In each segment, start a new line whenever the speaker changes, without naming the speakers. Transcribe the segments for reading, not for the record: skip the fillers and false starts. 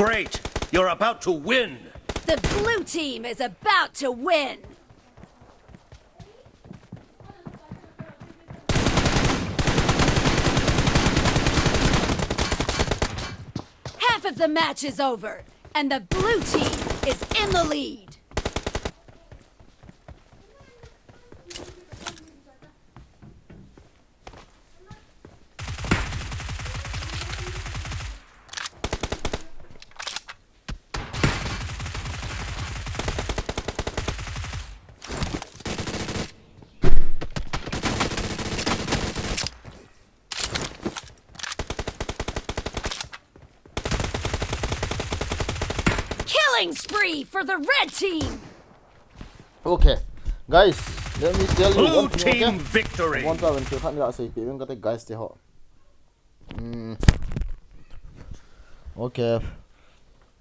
Great! You're about to win!
The blue team is about to win! Half of the match is over, and the blue team is in the lead. Killing spree for the red team.
Okay, guys, let me tell you
Blue
one thing,
team
okay?
victory!
One time when you can't get say people got the guys they hot. Okay.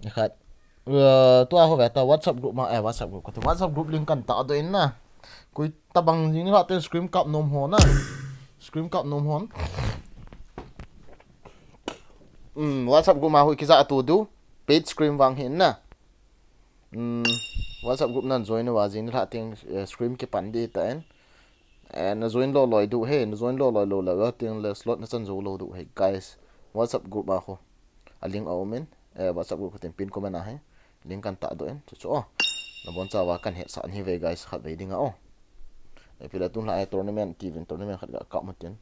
Khat. Tua ho beta WhatsApp group ma WhatsApp group. Kata WhatsApp group link kan ta do in na. Kui tabang ni ha ten scream cup nom ho na. Scream cup nom hon. WhatsApp group ma hui kiza atu du. Page scream wang hin na. WhatsApp group nan join wa jin ha ting scream ke pan di ta en. And join lo loi du he, join lo loi lo la ting le slot na san zo lo du he guys. WhatsApp group ma ho. A link au men. WhatsApp group ko pin ko mana he. Link kan ta do en. Cho na bon cha wa kan he sa ni ve guys khat ve ding a o. E pila tun la tournament event tournament khat ga ka ma ten.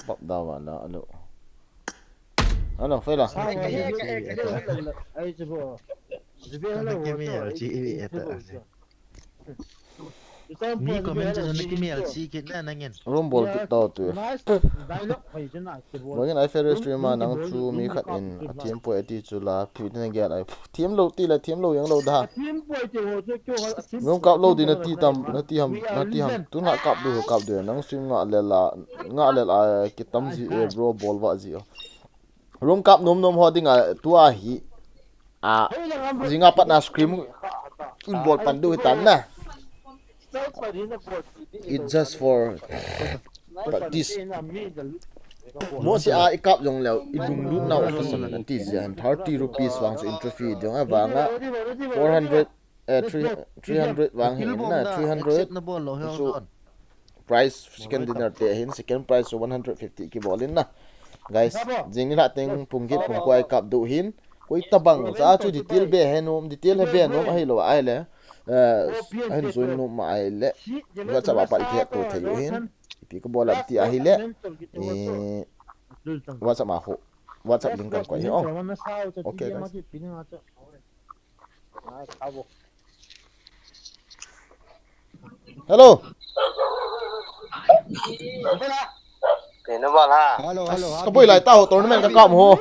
Bọc đầu vào nó nó phải là
mi comment cho nó cái mail chi cái này anh em
rumble tụt tàu tụi mỗi cái này phải stream mà năng chu mi khát in team po eti chu là phi nên nghe lại team lâu ti là team lâu yang lâu da ngông cặp lâu thì nó ti tam nó ti ham tu ngã cặp được năng stream ngã lệ là cái tâm gì bro ball vợ gì rung cặp nom ho ding à tua hi à gì ngã bắt na scream in ball pan du tan na. It's just for practice. Mo si a ikap jong leo idung dun na officer na ti jan 30 rupees wang so entry jong a wanga 400 300 wang hin na 300 so price second dinner te hin second price so 150 ki bolin na guys jing ni la teng pungkit pung kwai kap du hin koi tabang za chu detail be henom detail he be nom ai lo ai le anh rồi nó mà ai lẽ và sao bà bạn kia tôi thấy hin thì cái bola thì ai lẽ và sao mà hộ và sao đừng cần quay không ok guys hello
thì nó bảo là
hello hello
cái buổi lại tao tôi nó men cái cọp hồ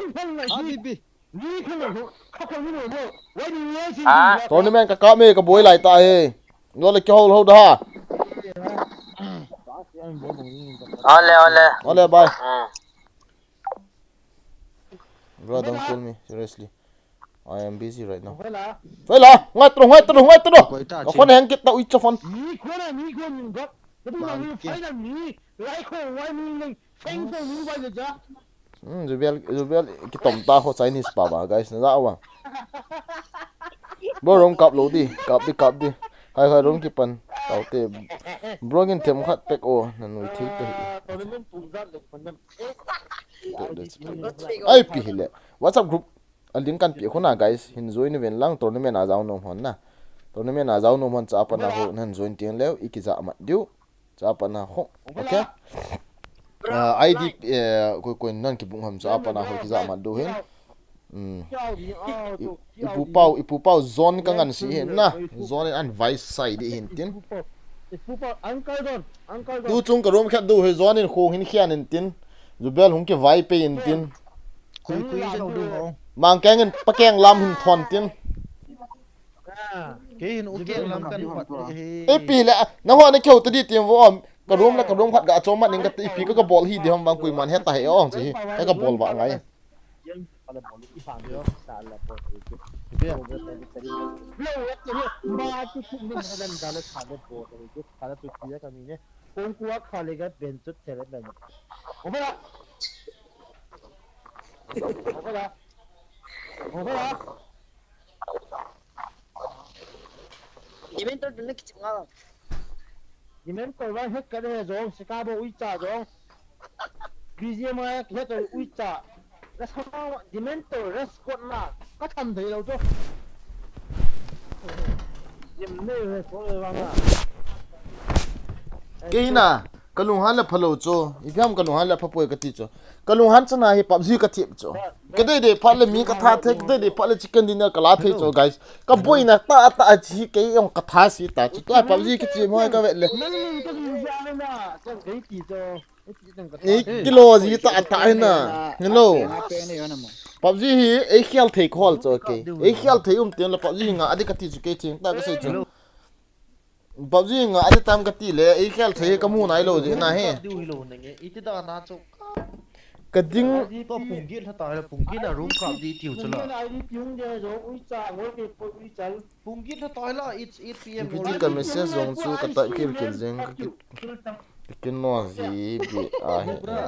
tournament ka kami ka boy lai ta he no le kyol ho da ole bye bro don't call me seriously I am busy right now phải là ngay từ có phone hang kit tao ít cho phone rồi cái tổng ta ho Chinese pa ba guys na dawa bro rong kap lo di kap di hai rong ki pan tao te bro ngin them khat pek o na noi thi te ai pi hile WhatsApp group link kan pi khona guys hin join event lang tournament a jaw nom hon na tournament a jaw nom hon cha pa na ho nan join tiang leo ikiza ma diu cha pa na ho okay ID koi nan ki bung ham cha pa na ho kiza ma do hen ipu pau zone ka ngan si hen na zone an vice side hin tin tu chung ka rom khat du he zone in khong hin khian in tin zubel hung ke vai pe in tin
kui đâu được không
mang keng in pa keng lam hin thon tin
cái hình ok lắm cần hoạt
e pi la na ho na kheu tu di tim vo ka rom khat ga chom ma ning ka ti pi ka ball hi di hom bang kui man he ta he ong chi ka ball ba ngai
con cua khá là cái bên chút thế là bên không phải là không phải là không phải là
Jimin to dun ki nga.
Jimen tôi vai hết cái này rồi sẽ cả bộ uy trả rồi BGM hết rồi uy trả cái sao Jimen tôi response mà có thầm thấy đâu chứ Jimen này số là vàng à
cái na kalung han là phalo cho ipiam kalung han là phapoi cái cho kalung han chana hi PUBG cái thiệp cho cái đây để phát là mi cái thà thế cái đây để phát là chicken dinner cái lá thế cho guys cái boy na ta chỉ cái ông cái thà xí ta chỉ cái PUBG cái chuyện moi cái vậy
mình cái gì ra lên mà cái gì cho
kilo gì ta na hello PUBG hi ấy khial thấy call cho cái ấy khial thấy tiền là PUBG nga adi cái gì cái chuyện ta cái gì cho PUBG nga adi tam cái le ấy khial thấy cái mu này lo gì na he
Điều hilo này nghe, ít đó na cho
cái ding
to punggil hata là punggil là room card đi tiêu cho là
ai đi tiếng để rồi uy trả ngồi cái uy trả
punggil hata là it's 8 p.m.
cái cái message zong chu cái tại cái zeng cái no gì bị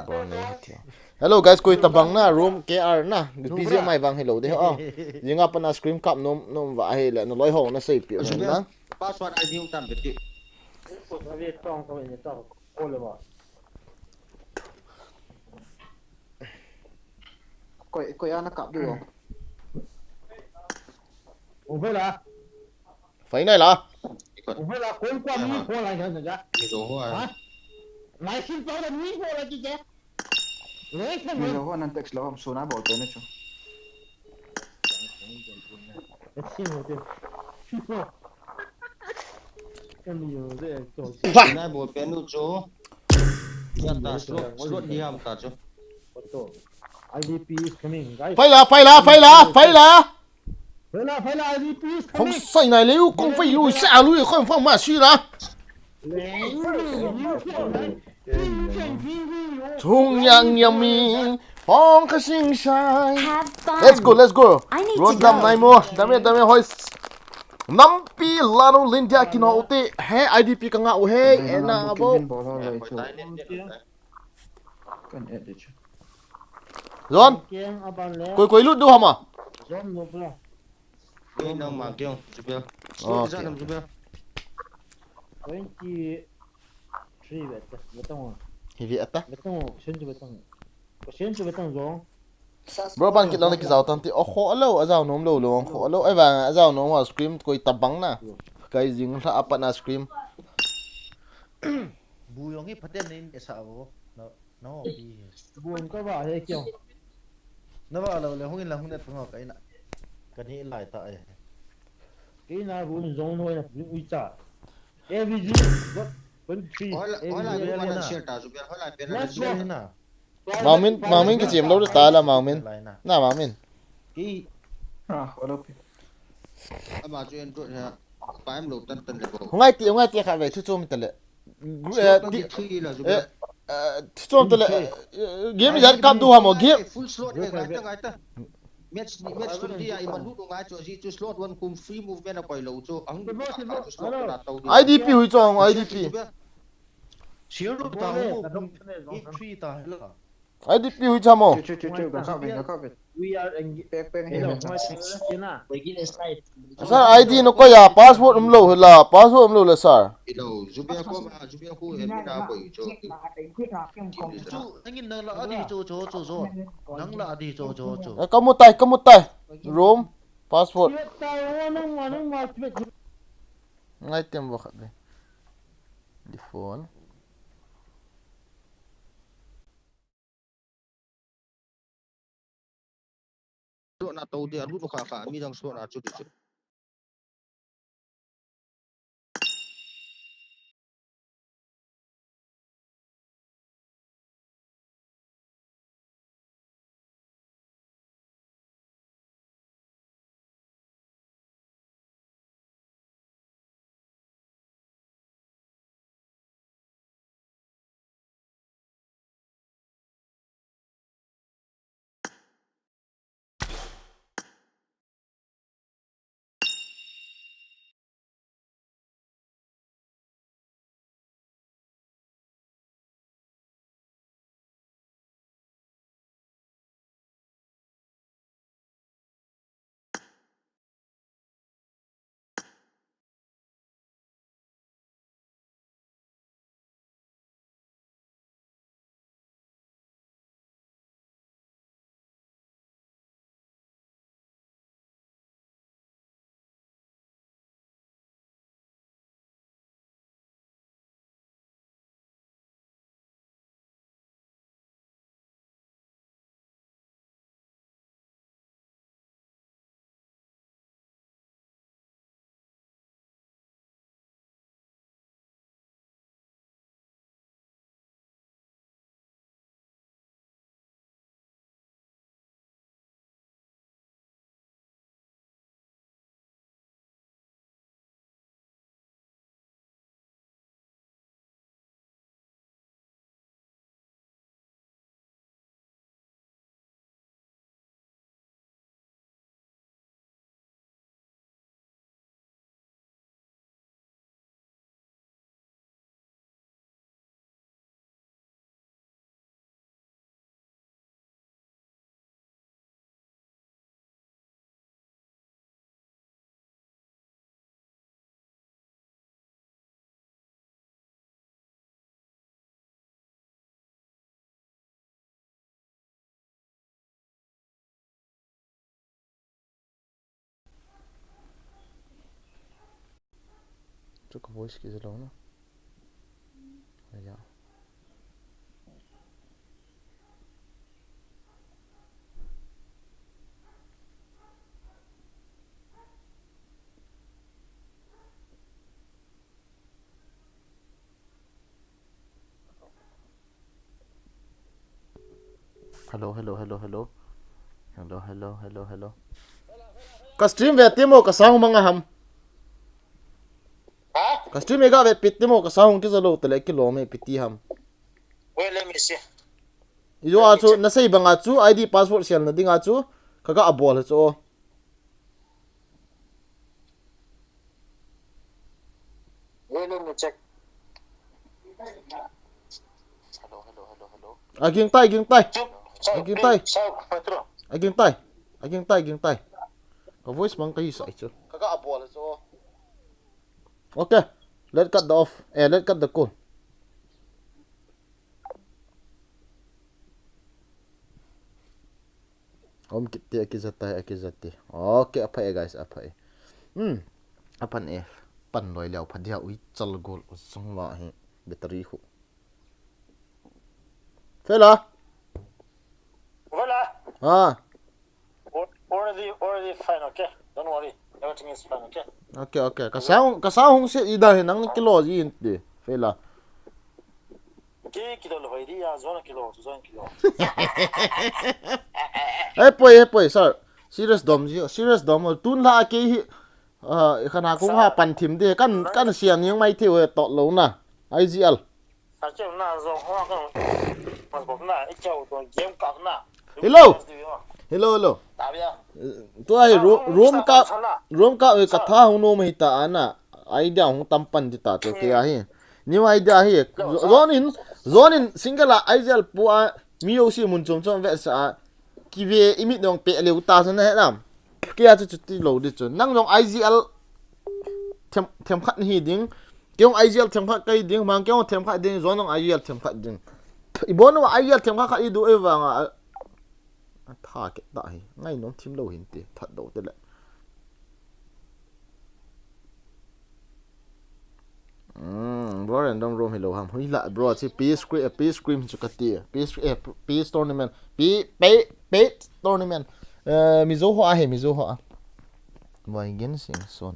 bo này thiệt hello guys koi tabang na room KR na busy mai bang hello de ho yung apa na screen cap nom va he la no loi ho na sei pi na
Password ID ung tam beti.
cái việc trong cái việc trong ôi là bảo
Koi ana kap du.
không phải là
phải này là
không phải là con quan mi qua lại hơn rồi
Mi zo ho.
hả lại xin tao là mi qua lại chứ chứ lấy cái
Mi
gì
zo ho nan text lo suna bol te ne chu.
xin một tiền cái nhiều thế rồi
Na bol pe nu chu. Yan ta slot đi ham ta chu.
IDP is coming guys
phải là
phải là IDP is
không
coming
sai này liu không phải lui xa lui không phong mà suy là chung yang yamin phong cái sinh sai
Have fun.
let's go
I need
run
to
dam
go.
nai mo dame hoi nampi lano lindia kino uti he IDP ka nga u he ena bo
Kan edit chu.
John
kieng aban le
koi lut du hama
John no bla
Ni nang ma kyong jubel.
Okay.
Sa nam jubel.
23 vet betong
hivi ata
betong sen ju betong rồi
bro ban kit lang ki zaw tan ti o kho alo azaw nom lo kho alo ai ba azaw nom wa scream koi tabang na kai jing la apa na scream
buyong ấy phát triển nên để sao nó bị
buồn có bảo hay kiểu
nó vào là không được ngọc cái nè cái này lại tại
cái nào buồn giống thôi là uy trả every vẫn free
Hỏi lại bu man share ta jubel. Hỏi lại pe na
cái
chu.
nè
maumin cái chim lo ta la maumin
lại nè
na maumin
cái
Ha, wala pe. Ama chu en tu ha. Pa em lo tan tan le bo.
ngai ti kha ve thu chom tele
Di thui la jubel.
thu chom tele game jar kap du hamo game
Full slot ngai ta. Match full dia iman lu ngai chu ji chu slot one kum free movement a koi lo chu ang slot na tau di.
IDP hui chong IDP
chiếu lúc tao không ít truy tao là
IDP hui chamo
Chu kan ka ve.
we are in
Pek pek
hello
he.
my thing na
sir ID no ko ya passport lo la passport lo la sir
Ilo jubel ko ma jubel ko en na koi chu.
chú anh nhìn là đi chỗ nắng là đi chỗ
kamu tai room passport
tao nó mà
ngai tem ba khat di phone
Slot na tau dia lu ka mi dang slot na chu di chu.
Cho cái voice kia lâu nó. Dạ. Hello. Ka stream về timo ka sahung manga ham.
Hả?
Ka stream ga ve pit timo ka sahung ki zalo tele kilo me piti ham.
Wait, let me see.
Ijo a chu na sei banga chu ID password sial na dinga chu kaga abol chu.
Wait, let me check.
Aging tai
Sao?
Aging tay.
Sao? Phải chưa?
Aging tai. Ka voice mang kai sai chu. Kaga abol chu. Okay, let's cut the off. Let's cut the call. Om kitti akizati. Okay, apa guys, apa. Apan pan loi leo phadia ui chal gol songwa hi battery hu. Fela.
Voilà. Already fine, okay? Don't worry. Everything is fine, okay?
Okay. Ka saung se ida hi nang kilo ji inte. Fela.
Cái kilo là vậy đi à, zone kilo.
Poi sir. Serious dom tun la ke hi khana cũng ha pan thim de kan sian yang mai thiu to lo na IGL.
À chứ na zone hoa cái mà cũng na ít châu rồi game cặp na.
Hello.
Tại vì
Tu ai room ka ka tha hu no mai ta ana idea hu tampan di ta to ke a hi. New idea hi zone in single IGL pu a mi o si mun chom ve sa ki ve imit dong pe leu ta san he nam. Kia chu ti lo di chu nang dong IGL thêm khát hi ding kiong IGL thêm khát kai ding mang kiong thêm khát ding zone dong IGL thêm khát ding ibon wa IGL thêm khát i du e wa tha ke ta hi ngai nom thim lo hin ti that do te le bro random room hello ham hui la bro chi p scream chu ka ti p tournament p tournament mizo ho a vai gen sing son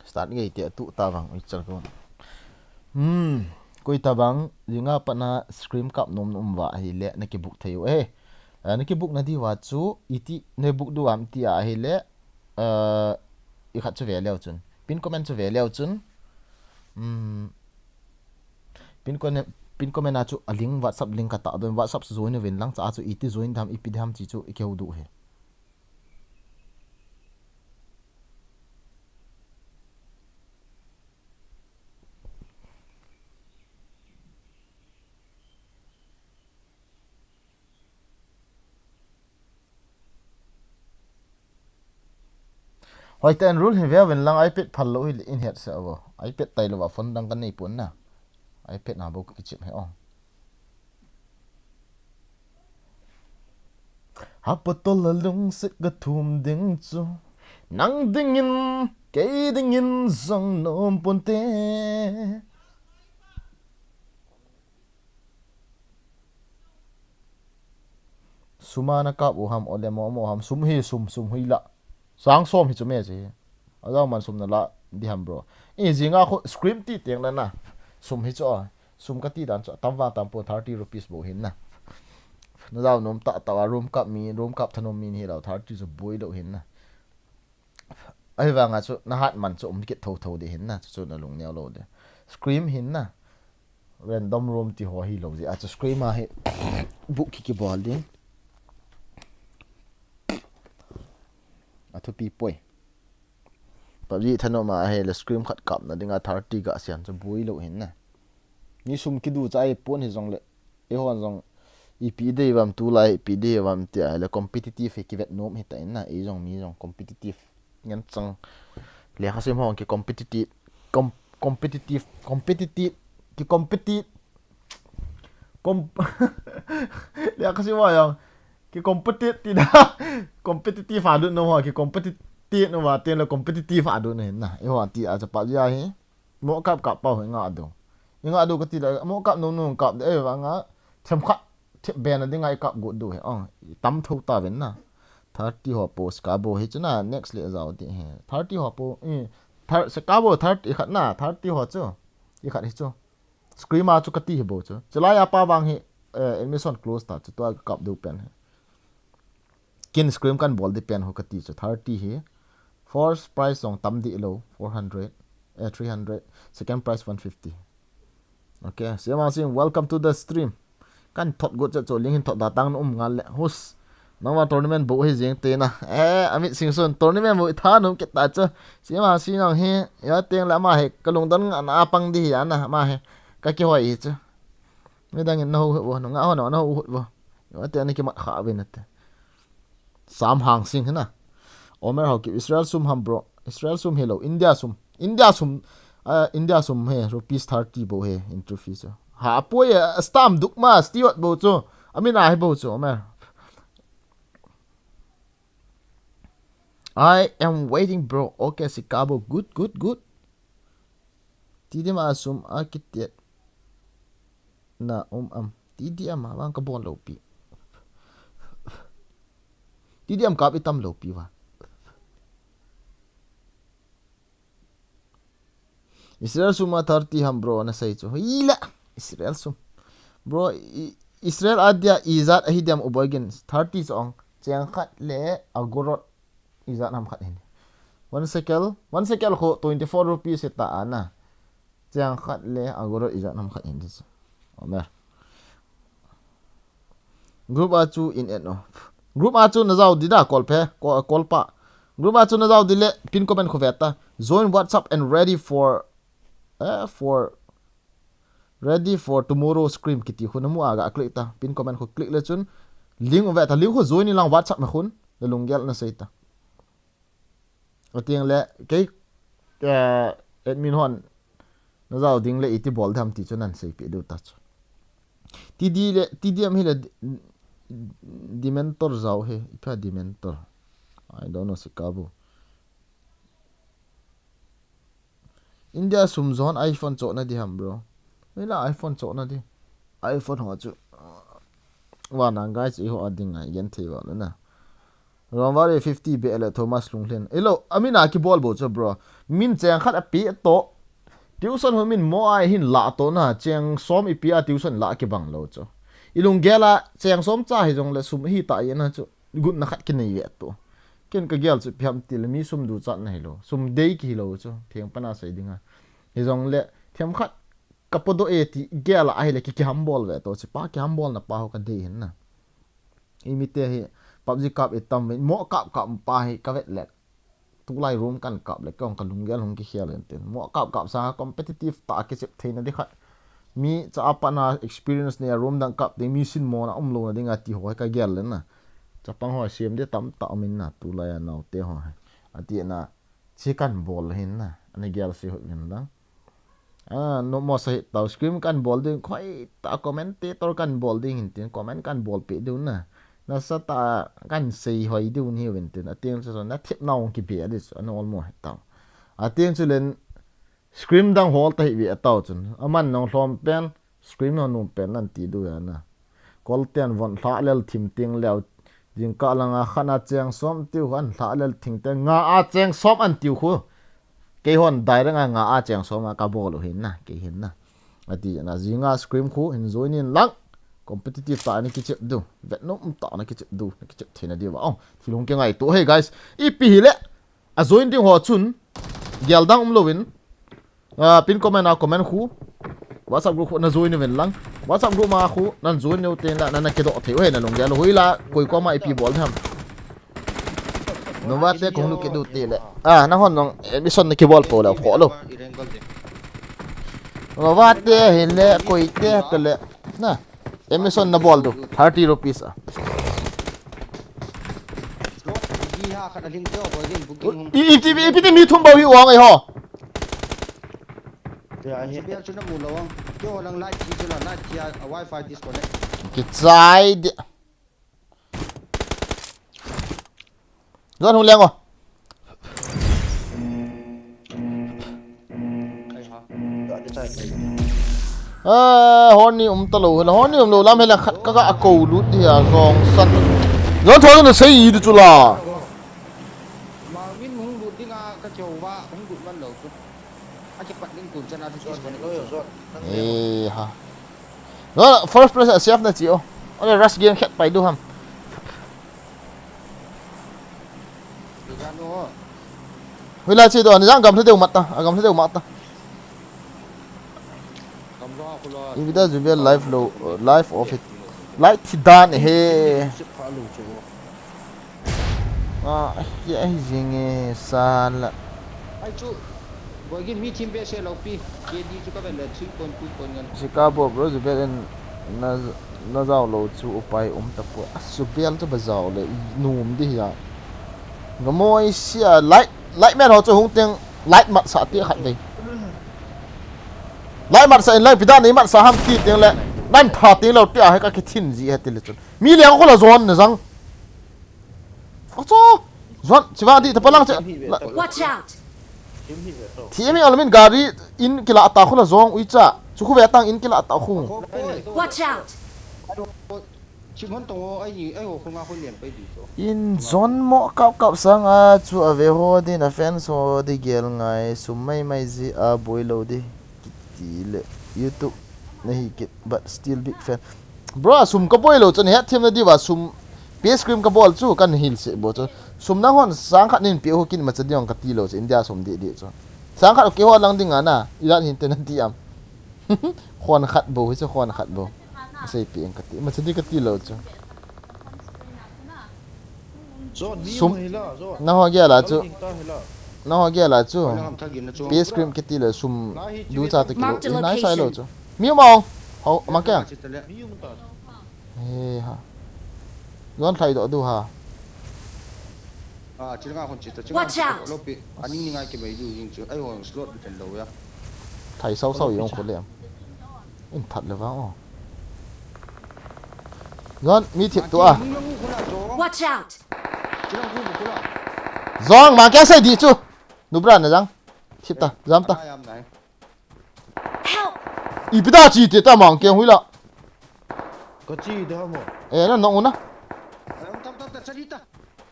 start ngai ti tu ta wang i chal kon koi ta bang jinga pana scream cup nom wa hi le na ki book thayo na ki book na di wa chu iti ne book du am ti a hi le i khat chu ve leo chun pin comment chu ve leo chun pin comment a chu a link whatsapp link ka ta don whatsapp join ven lang cha chu iti join dham ipi dham chi chu ikeu du he hoi ten rule hi ve ven lang ipad phal lo hi in het sa wo ipad tai lo wa phone dang kan nei pun na ipad na bo ki chip he ong hapatol lung sit ga thum ding chu nang ding in ke ding in zong nom pon te sumana ka bu ham ole mo ham sum hui la sang som hi chu me ji adaw man sum na la di ham bro jinga kho script ti teng la na sum hi cho sum ka ti dan cho tamwa tampo 30 rupees bo hin na na daw nom ta room cup thanom mi hi daw 30 zo boi lo hin na ai wanga chu na hat man chu ki tho de hin na chu na lung nyaw lo de scream hin na random room ti ho hi lo ji a chu scream a he book ki ball ding athu pi poi pabji thano ma he le scream khat kap na dinga 30 ga sian chu bui lo hin na ni sum ki du chai pon hi jong le e hon jong ep de wam tu lai ep de wam ti le competitive ki vet nom hi ta na e jong mi jong competitive ngan chang le ha sim hong ki competitive ki competitive lihat kasih wah yang ki competitive competitive adu no wah ki competitive no wah tian la competitive adu ne nah i wah ti a cepat dia hi mo kap pau nga adu ke tidak mo kap no kap wa nga tham khat ben adi ngai kap go du he tam thau ta ven na 30 ho post ka bo he chuna next le zao ti he 30 ho po se ka bo 30 khat na 30 ho chu i khat hi chu screen ma chu ka ti he bo chu chala ya pa wang he admission close ta chu to kap du pen he kin screen kan bol di pen ho ka ti chu 30 he first price song tam di lo 400 300 second price 150 okay sema sing welcome to the stream kan thot go cho ling hin thot da tang ngal le hus nawa tournament bo he jeng te na amit sing son tournament mo tha no ke ta cha sema sing ang he ya teng la ma he kalung dan an apang di ya na ma he ka ki hoi cha me dang no ho no nga ho no ho bo ya te ni ki mat kha be na te sam hang sing na omer ho ki Israel sum ham bro Israel sum hello India sum he rupees 30 bo he interview so ha po ya stam dukma stiot bo cho amina he bo cho omer I am waiting bro okay sikabo good tidim asum architect na tidim ma wang ka bon lo pi tidim kap itam lo pi wa Israel sum 30 ham bro na sai chu ila Israel sum bro Israel adia izat ahidiam ubogen 30 song chang khat le agorot izat nam khat hin one shekel kho 24 rupees ta ana chang khat le agorot izat nam khat hin dis omer group achu in et no group achu na zaw dida call pa group achu na zaw dile pin comment kho veta join WhatsApp and ready for tomorrow scream kiti khunamu aga click ta pin comment kho click le chun link over ta link kho join ni lang WhatsApp ma khun le lunggel na seita atiang le ke admin hon na zaw ding le iti bol dham ti chunan sei pi du ta tdm hi le dementor zaw he ipa dementor I don't know sikabu India sum zone iPhone cho na di ham bro wala iPhone cho na di iPhone ho chu wa na guys I ho ading ai yen thei wa na Romari 50 BL Thomas Lunglen elo amina ki ball bo cho bro min chang khat api to tuition ho min mo ai hin la to na chang som ipia tuition la ki bang lo cho ilung gela chang som cha hi jong le sum hi ta yen chu gut na khat ki nei ye to ken ka gel chu phiam til mi sum du chat nei lo sum dei ki lo chu theng pana sai dinga hi jong le thiam khat kapodo e ti gel ai le ki ham bol ve to chi pa ki ham bol na pa ho ka dei hin na imite hi PUBG cup itam mo cup pa hi ka vet lek tu lai room kan cup le kong ka lung gel hong ki khel ten mo cup sa competitive ta ki chep theina di khat mi cha apana experience ne room dang cup de mi sin mo na lo na dinga ti hoi ka gel le na chapang ho sim de tam ta min na tu la ya naw te ho ati na chikan ball hin na ani gel si ho min dang no mo sai taw scream kan ball ding khoi ta commentator kan ball ding hin tin comment kan ball pe du na na sa ta kan sei hoi du ni wen tin ateng so na thip naw ki be dis an all mo taw ateng chu len scream dang hol ta wi ataw chun aman nong hlom pen scream no num pen nan ti du ya na kolten von thla lel thim ting lew jing ka langa khana cheng som tiu han thla lel thing te nga a cheng som an tiu khu ke hon dai ranga nga a cheng som ka bol hin na ke hin na ati na zinga scream khu hin join in lang competitive ta ni ki chep du vet no ta na ki chep du ki chep thina di wa thilung ke ngai to hey guys I pi hi le a join ding ho chun gyal dang lowin pin comment a comment khu WhatsApp group na join ven lang WhatsApp group ma khu nan join no ten la na ke do theu he na long gyal hoila koi ko ma ip bol tham no wa te kong lu ke du te le na hon nong admission na ke bol po la pho lo wa te he le koi te pe le na admission na ball do 30 rupees ipti mi thum bawi wang ai ho
thì
bây giờ chúng nó mù lâu không kêu đang light thì chúng là light thì wifi disconnect
cái trái đi rất hung leng rồi
đây hả
cái trái
hòn ni talo là hòn ni lo làm hay là khát các cầu lút đi à rong sắt rất thôi nó xây đi chú là
mà mình không đụt đi nga cái chiều va không đụt ban đầu chứ anh chỉ bật lên cùng chân là thì disconnect
ha nó first place safe na chịu ở rush game khét phải đúng không
thời gian đó
bây giờ chỉ đồ này gầm thế đều mặt ta gầm thế đều mặt ta
cầm lo cô lo
in video chuẩn bị live low live of it live thì đan he cái gì nghe sala
ai chú bởi cái mi team bé sẽ lâu pi cái đi chú các bạn là 3.2 con ngân
Chicago bro chuẩn bị na giàu lâu chú upai tập bộ chuẩn bị cho bây giờ là nùm đi à ngắm môi xia light mẹ họ cho hung tiếng light mặt sợ tiếc hại về light mặt sợ light pita này mặt sợ ham tiếc tiếng lệ đang thả tiếng lâu tiếc hay cái thiên gì hết tiếng lệ mi liang có là zone nữa rằng ôi cho zone chỉ vào đi tập lang chứ
Watch out!
thì em alamin gari in kila ata ko la zone uicha chú khu về tăng in kila ata khu
Watch out!
chỉ muốn tổ ai hồ không ai liền bây giờ
in zone mo cậu sang à chú ở về hồ đi na fans hồ đi gel ngay sum mai gì à boy lâu đi tí lệ YouTube này kit but still big fan bro sum ka boy lâu cho nên hết thêm đi vào sum PS cream ka ball chú kan hill se bo cho sum na hon sang khat nin pio kin ma chadiong ka ti lo che India sum di cho sang khat ke ho lang ding ana iran hin ten ti am khon khat bo cho khon khat bo sei pi ang ka ti ma chadi ka ti lo cho sum na ho gya la chu na ho gya la chu PS cream ke ti lo sum du cha to kilo nai sai lo chu miu mong ho ma ka he ha ngon thai do du ha
chỉ là con chỉ là
Watch out!
lúc bị anh nhìn ngay cái mấy dù nhìn chứ ai hồ slot bị thành đầu ya
thai sau sau yong ko lem in that le wa ngon mi thiệt to à
Watch out!
chỉ là khu một cái là
zong ma ka sai di chu nu bran na jang thiệt ta jam ta
này
Help!
ibida chi te ta mang ke hui la
có chi đó không
e na no na
tâm sao đi ta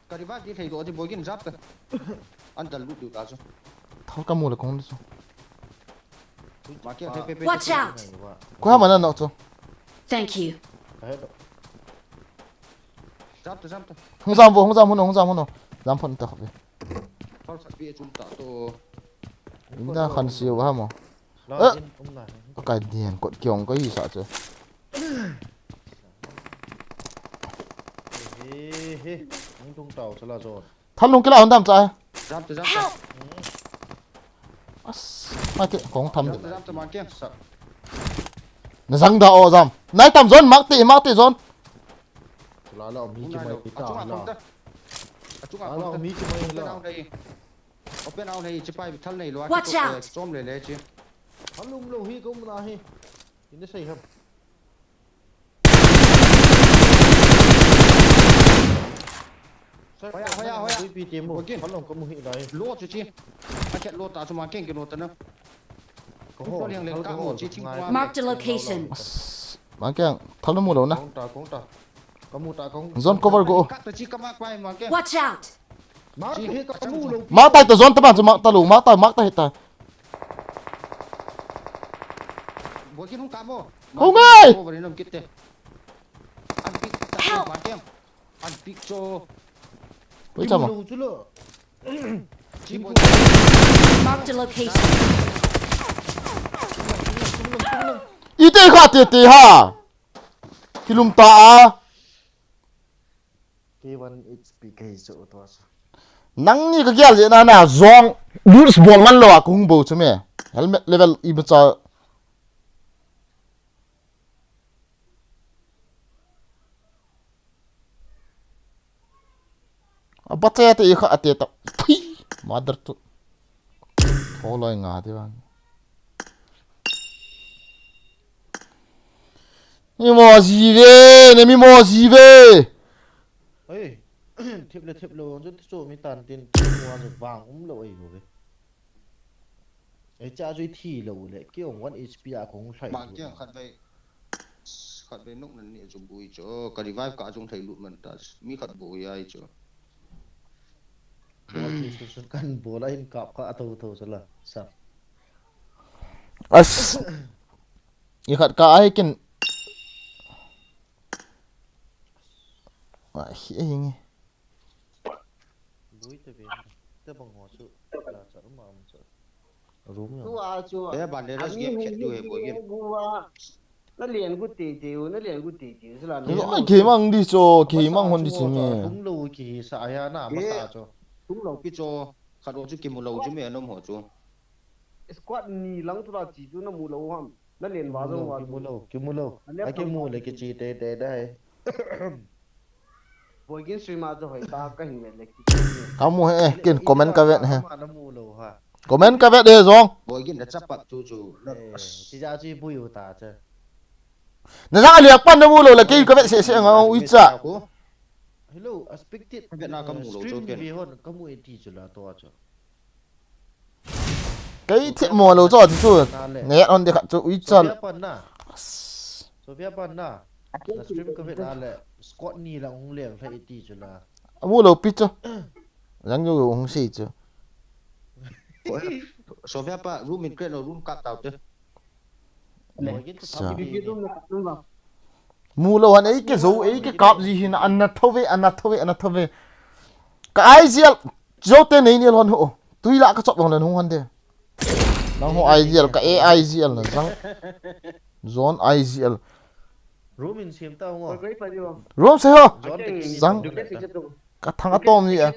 cái đi vác đi thầy đồ thì bồi cái giáp cơ anh ta lút được cả chứ
thau ka mu la kong chu
mà kia thấy
Watch out!
ko ha mana no chu
Thank you.
giáp ta
hong jam no jam phon ta khobe
phao sạch bia chúng ta to
inda khan siu ha mo có cái điền cột kiong có gì sợ chứ
những tung tàu sẽ là rồi
thằng lùng cái nào đam trái
giáp ta
mai cái con thầm
giáp ta mà kia sợ
nó răng đau ram nãy tầm zone mắc tị zone
là mỹ cho mày tí tàu là
chúng ta
mỹ cho mày là
bên nào này chỉ phải thân này loa
Watch out!
xóm này chứ
hắn lung lâu hi cũng là hi thì nó xây không
hoya
vì tiền một hắn lồng có một hiện đấy
lúa chứ chi anh chạy lúa ta cho mà kinh cái lúa ta nữa có liền lên cao một chi chính qua
Marked a location.
mà cái thằng nó mua đâu nè
con ta có một ta con
zone cover go
các tổ chức các mác quay mà kia
Watch out!
má hi có mu lâu
mắc tay từ zone ta bạn ta lùng mắc tay hết ta
bố kia không cám vô
không ơi
vô vào đến nằm kia tê anh pick đặt mà kia anh pick cho
với chồng
lâu chứ lợ
chỉ bố
Marked a location.
ít tay khát tê ha khi lùng ta
K1 HPK số to
nắng như cái kia gì na zong loose ball man lo à cũng bù chứ mẹ helmet level ibu cha Baca tu ikha ate tak. Mother tu. Holoi nga di bang. mi mo gì về này mi mo gì về
ê thiệp lô rất chỗ mi tàn tiền mua rồi vàng cũng lội rồi ấy cha duy thi lô lệ cái ông one HP à cũng phải
bạc kia khát về nông nền này dùng bùi cho cái revive cả dùng thầy lụt mình ta mi khát bùi ai cho
bố thì xuất căn bố lại cọp cả thâu rồi là sao
as như khát cả ai kinh à hình
búi tôi về tôi bằng ngõ sự là sợ mà sợ rúm nhở
tua chua
để bạn để nó game chết rồi bùi game
nó liền của tỷ tiêu nó liền của tỷ tiêu là
nó kỳ mang đi cho kỳ mang hôn đi xem nè
đúng lâu kỳ sợ ya na mà sợ cho
đúng lâu cái cho khát vào chút kiếm một lâu chứ mẹ nó mỏ cho
squad ni lăng tu là chỉ cho nó mù lâu ham nó liền vào rồi vào
cái mua lâu ai cái mua lấy cái chi tê đây
bồi kiến stream mà rồi ta cái hình này
không mua hết kinh comment cái vẹn ha
nó mua lâu ha
comment cái vẹn đây rồi
bồi kiến đã chấp bắt chú
chỉ ra chỉ bùi ta chứ
nó ra liệt pan nó mua rồi là cái vẹn sẽ ngon ui chà
hello expected
Việt Nam có mù lâu cho
vì hơn có mua đi chứ là to chứ
cái thiệp mùa lâu rồi thì thôi nghe on đi khát cho ui chà
Sophia Panna là stream có Việt Nam lệ squad ni là ông liền phải đi chứ là
mua lâu pít cho răng vô ông xì chứ
số phép á room mình create room cắt tàu chứ
mua lâu hắn ấy cái dấu ấy cái cọp gì thì nó ăn thâu về cái ai gì dấu tên này nhiều hơn hộ tuy là cái chọn bằng lần không hơn thế đang hộ ai gì cái ai gì là răng zone ai gì
room in xem tao không
room sẽ hả răng cái thằng atom gì à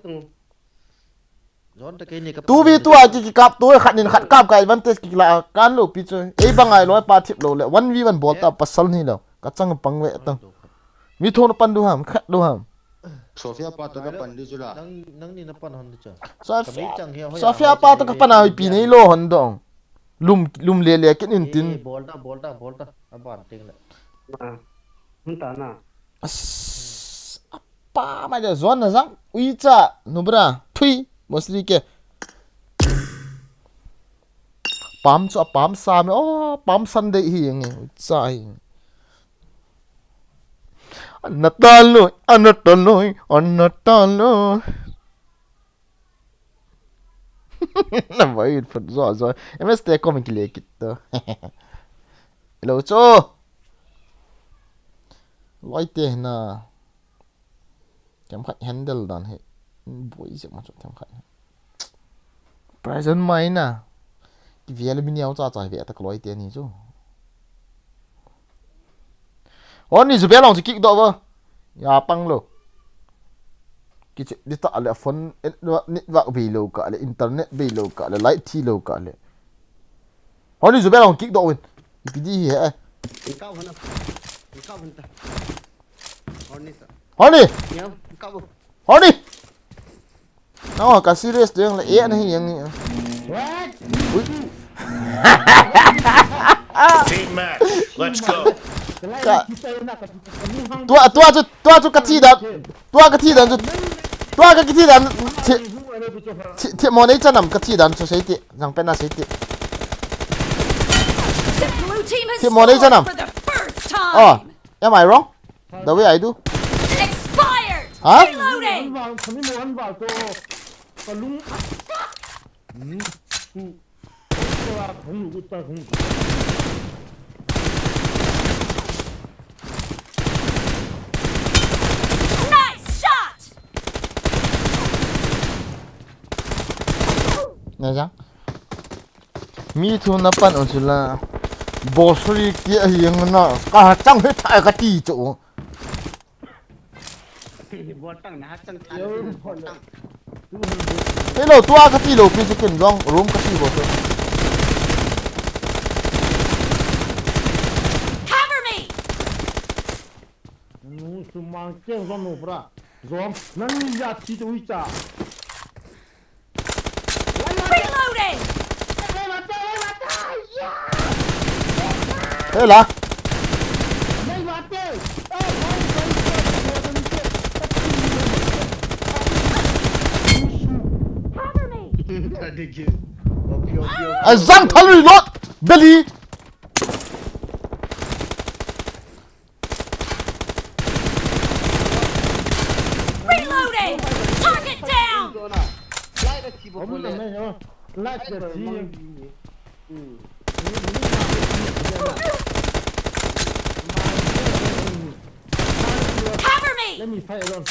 tu vi tu ai cái cặp tu khát nên khát cặp cái advantage cái là can lo picture ấy bằng ai lo pa thip lo le 1v1 ball ta pasal ni lo cái chẳng bằng vậy tao mi thôn nó pan du ham khát du ham
Sophia pa to pan đi chứ là
nang ni na pan hon chứ
Sophia pa to pan ai pi nei lo hon dong lum le cái in tin
ball ta aban ting lại
không ta na
apa mà giờ zone là răng ui cha nubra thui mostly ke pam cho pam sa me oh pam sunday hi nge sai anatalo na vai phật rồi em sẽ có mình kile kit to hello cho loi te na kem khat handle dan he boi sẽ mà chọn kem khat present mai na cái việc là mình nhau cha trái việc ta loi te ni chu on ni zubia long kik do wa ya pang lo ki di ta le phone network bi lo ka le internet bi lo ka le light ti lo ka le on ni zubia long kik do win ki di he
cao hơn ta
Honey,
nhau cao
Honey. Nó cả serious tiếng là é này những
Team match. Let's go.
tua cái thi đàn thiệp món ấy cho nằm cái thi đàn cho sấy tiệt rằng bên nào sấy tiệt thiệp món ấy cho nằm am I wrong the way I do hả này chăng mi thu na pan ở chỗ là bossri kia hiền nó cả trong hết thảy cái tí chỗ hello tua cái tí lô pin sẽ kiện rong room cái tí boss
Cover me.
mang cheng zon no bra zon nang ya chi tu cha
Reloading.
thế là
you. Okay.
ไอ้ซังทันรีโหลดเบลลี่
Reloading! Target down!
Lại là chỉ một
Không
con
là
lẻ.
mấy nhá. Lại là gì?
Cover me!
Let me fight alone.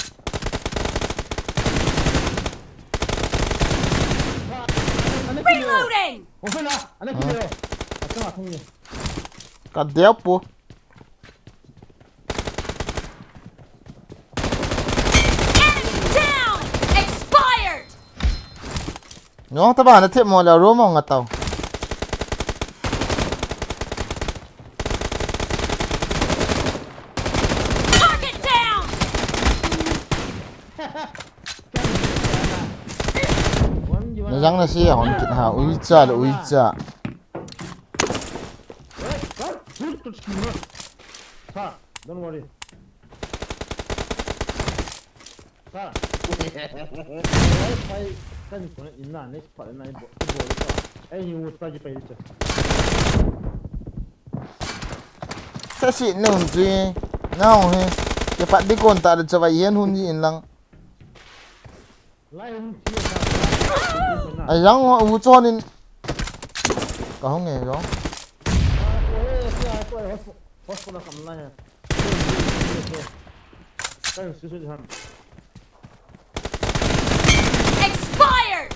Reloading!
Không phải là, anh ấy kêu. Sao mà không nhỉ?
กัดเดี๋ยวปู
Enemy down! Expired!
เนาะตะบ้านนะเทพมอแล้วรู้มองกันเตา
Target down!
ในยังนะสิหอนกินหาอุ้ยจ้าเลยอุ้ยจ้า
Don't worry. Sa. Fight. Kan ko ina next part na ibo. Ay yung uta ji pa ito.
แค่สิหนึ่งจีเงาเฮ้จะปัดดิคนตาจะไปเย็นหุ่นยินลัง
Lai hung chi sa.
ไอ้ยังอูจอนินก็ห้องไงร้อง
Hospital kam la ya. Kan susu han.
Expired!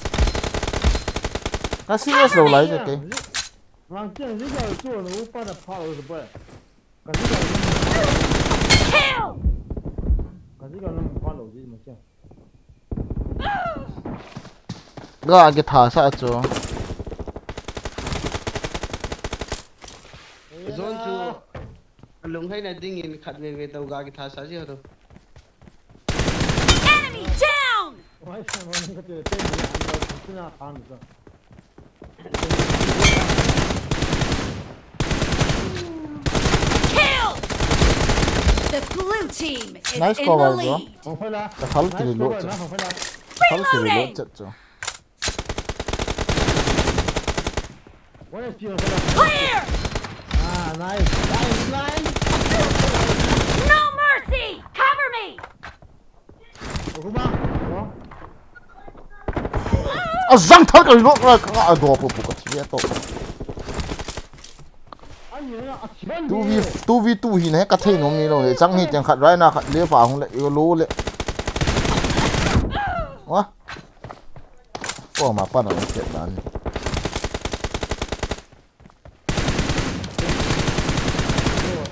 ถ้าซีเรียสเราไล่จะเก๋
Mang chen ri ga zu no pa da pa lo ba.
Kill!
Ka ri ga no pa lo ji ma chen.
ก็อาจจะถ่ายซะจ้ะ
Zone chu. Lung hay na ding in khat me tau ga ki tha sa ji ho.
Enemy down!
Wai sa ma ni ka te te ni an lo tu na pa ni sa.
Kill! The blue team is
Nice
in
cover,
the
bro.
lead.
Không phải là.
Cái thấu thì lộ chứ.
Không phải là.
เขาคือรถจัดจ้ะ
What is your for that?
Clear!
Ah, nice. Nice.
No mercy! Cover me!
Kuma. Đó.
เอาซังทันกับรถเลยก็เอาตัวปุ๊บก็เสียตัว
Anh nhớ là chuyện
ตู้หินให้กระเทงตรงนี้เลยซังนี่จังขัดไรนะขัดเลี้ยวฝ่าของเลยก็รู้เลยวะก็มาปั้นเอาเสร็จแล้ว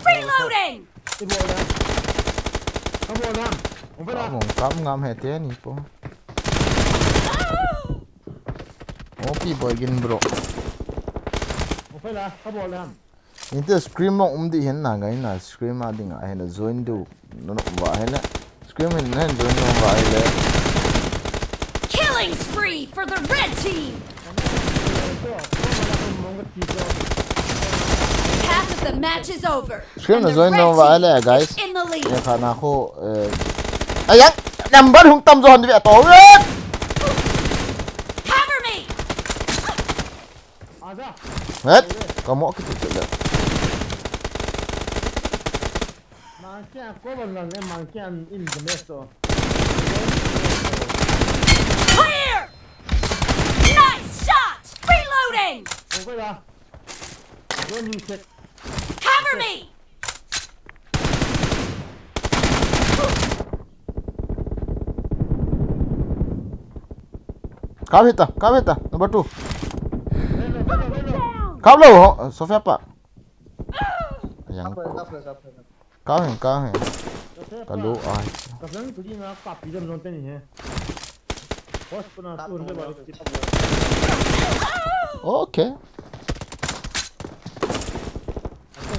Reloading!
cái bộ này. Cái bộ này. Không phải
ก็
là.
มองกำงามแห่เตี้ยนี่ปุ๊บโอ้พี่บอยกินบล็อก
Không phải là. Cái bộ này.
นี่เตอร์สครีมมองดีเห็นหน้าไงนะสครีมมาดิ่งเห็นแล้วจอยดูนั่นว่าเห็นแล้วสครีมเห็นแล้วจอยดูว่าเห็นแล้ว
Killing spree for the red team! Half of the match is over.
Scream
And
là
the
join
red
đâu vậy
team
nè, guys.
is in the lead.
เนี่ยค่ะนะโคไอ้ยังนำบัตรหุ่งตำจอนดีแบบต่อเลย
Cover me!
À ra.
เฮ้ยก็เหมาะที่สุดเลย
Mang kia có một lần em mang kia in the mess rồi.
Clear! Nice shot! Reloading!
Không phải là. Don't use it.
Cover me!
ครับพี่ตาครับพี่ตา number 2
Lên rồi, lên rồi, lên rồi.
Down!
ครับเลยโซเฟียปะยัง
Up.
ก้าวเห็นก้าวเห็น
Nó sẽ
ก็รู้
là-
อ่ะ
Cặp rắn của đi nó cặp bị đâm non tên nhỉ. Boss pun aku udah balik.
โอเค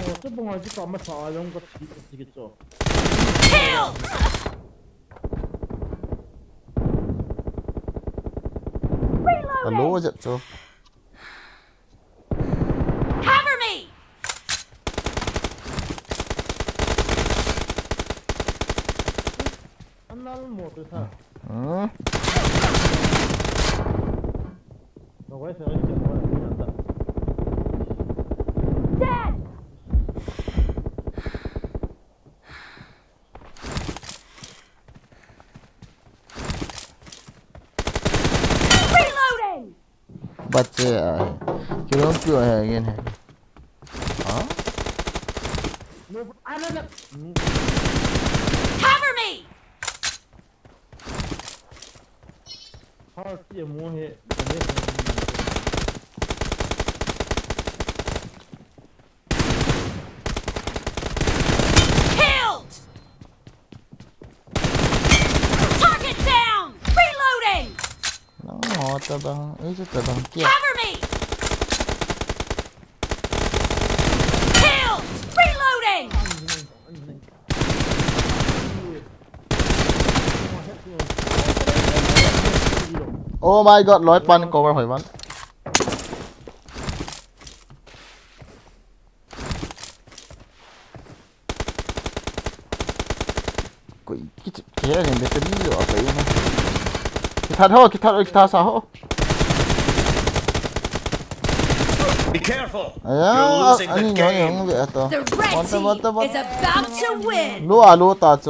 Aku tu pun aja kau masalah yang kau sedikit so.
Kill!
ก็รู้ว่าจะโจ
Cover me!
Anal mo tu sa.
อืม
No
Dead! Reloading!
बच्चे आए क्यों क्यों है ये है हाँ
Cover me! Killed! Target down! Reloading!
nó tabang ấy tabang kia
Cover me! Killed! Reloading!
oh my god 100 ปัน cover หอยวันกูคิดแค่เห็นเบตเตอรี่หรอไปนะคิดท่าเท่าคิดท่าสาว
Be careful.
อ่ะ
You're losing
อัน
the
นี้น้อยอย่าง
game.
เงี้ยตัว
The red
What
team
the-
is about to win!
รู้ตาโจ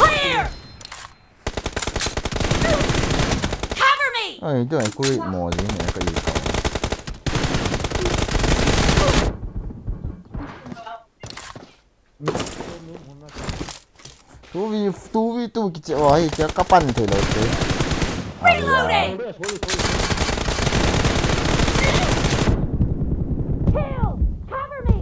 Clear! Cover me!
เอ้ยตัวไอ้กูหมอสิเนี่ยก็อยู่เขาตู้กิจวัตรจะกับปั้นเถอะเลย
Reloading! Kill! Cover me!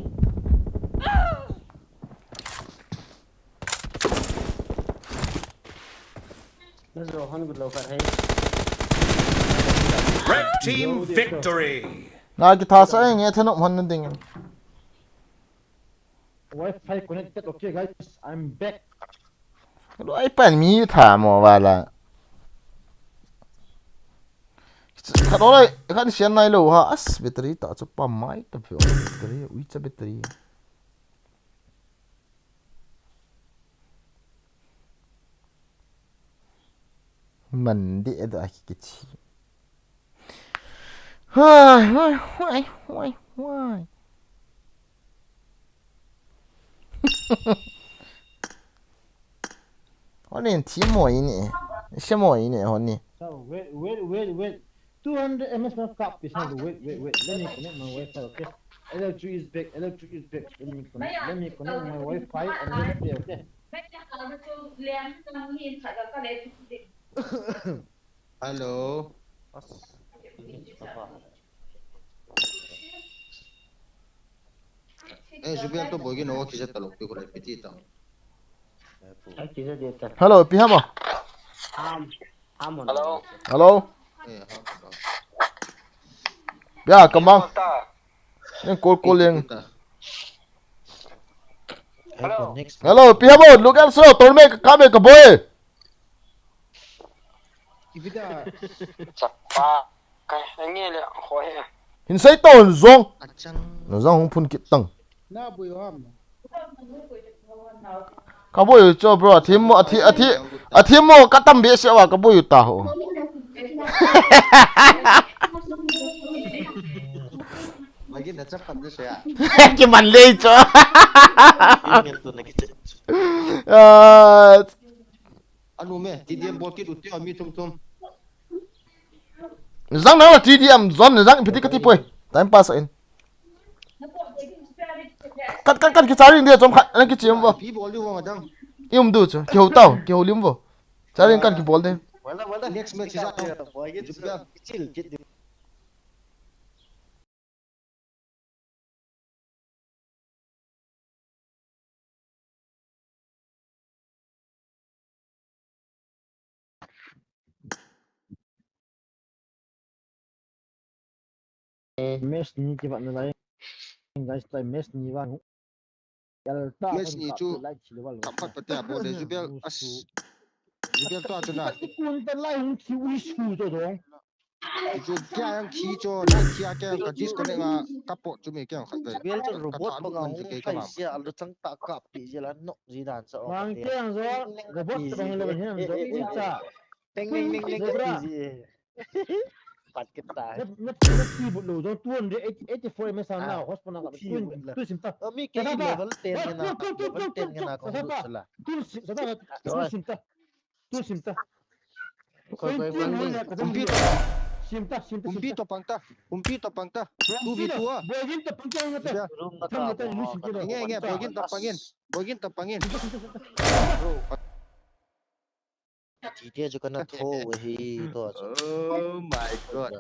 Red team victory.
นายกิท่าซะอย่างเงี้ยเธอหนุ่มคนนึงดิ
Wi-Fi connected. Okay, guys, I'm back.
ไอ้แป้นมีถามว่าละถ้าเราเลยข้าที่เชียนนายรู้ฮะอัสแบตเตอรี่ต่อจะปั๊มไม่ตับฟิวแบตเตอรี่อุ้ยจะแบตเตอรี่มันดีเอ็ดอะไรกิจเฮ้ยเฮ้ยเฮ้ยเฮ้ยเฮ้ยวันนี้ทีมมวยนี่ใช่มวยนี่วันนี้
So wait. 200 ms per cup is not wait. Let me connect my Wi-Fi. Okay. Electric is back. Let me connect my Wi-Fi and let's play. Okay.
Hello. Jubian to bogi no kisa talok to kurai piti ta.
Hello พี่ฮัมบ่ฮัลโหลย่ากำบังยังโกลยัง Hello พี่ฮัมบ่ look at so ตัวเมฆกาเมฆกับ boy
Ibida.
hin sai to zong
Achan.
no zong hung phun kit tang
Na bui ham.
ka boy cho bro team mo team mo katam be se wa ka boy ta ho
Lagi dah cepat tu saya.
ki man le cho
Anu me, TDM bolkit uti ami tum.
zang na la TDM zon zang piti ka ti poi time pass in kat ki charing dia chom khat na ki chem bo
Pi bol di wang adang.
yum du cho ki ho tao ki ho lim bo charing kan ki bol de
Next match is out. Jubian.
Mes ni ki bạn này. Guys, try mes ni wa.
Match ni chu kapat pati abo de Jubian as. Jubian to atuna.
Kun ta lai hung ki ui su to dong.
Chu kya yang ki cho na kya ka disconnect nga kapot chu me kya khat de.
Biar tu robot pengang
ke
hai
kama.
sia alu cang tak kap di jalan nok zidan so.
Mang keng zo robot bang le hen zo ui cha.
Neng easy. Pat kita.
Net keyboard lo zo 284 ms now hospital ka tu simta
Mi ke level 10 ngena level 10 ngena ko sala.
tu simta
Koi
Umpi topangta. Tu bitua.
Bogin ta pangkang ngata
room na
Tang ngata
ta.
lu sim kilo
Nge bogin topangin.
Dia juga na tho hi to.
Oh my god.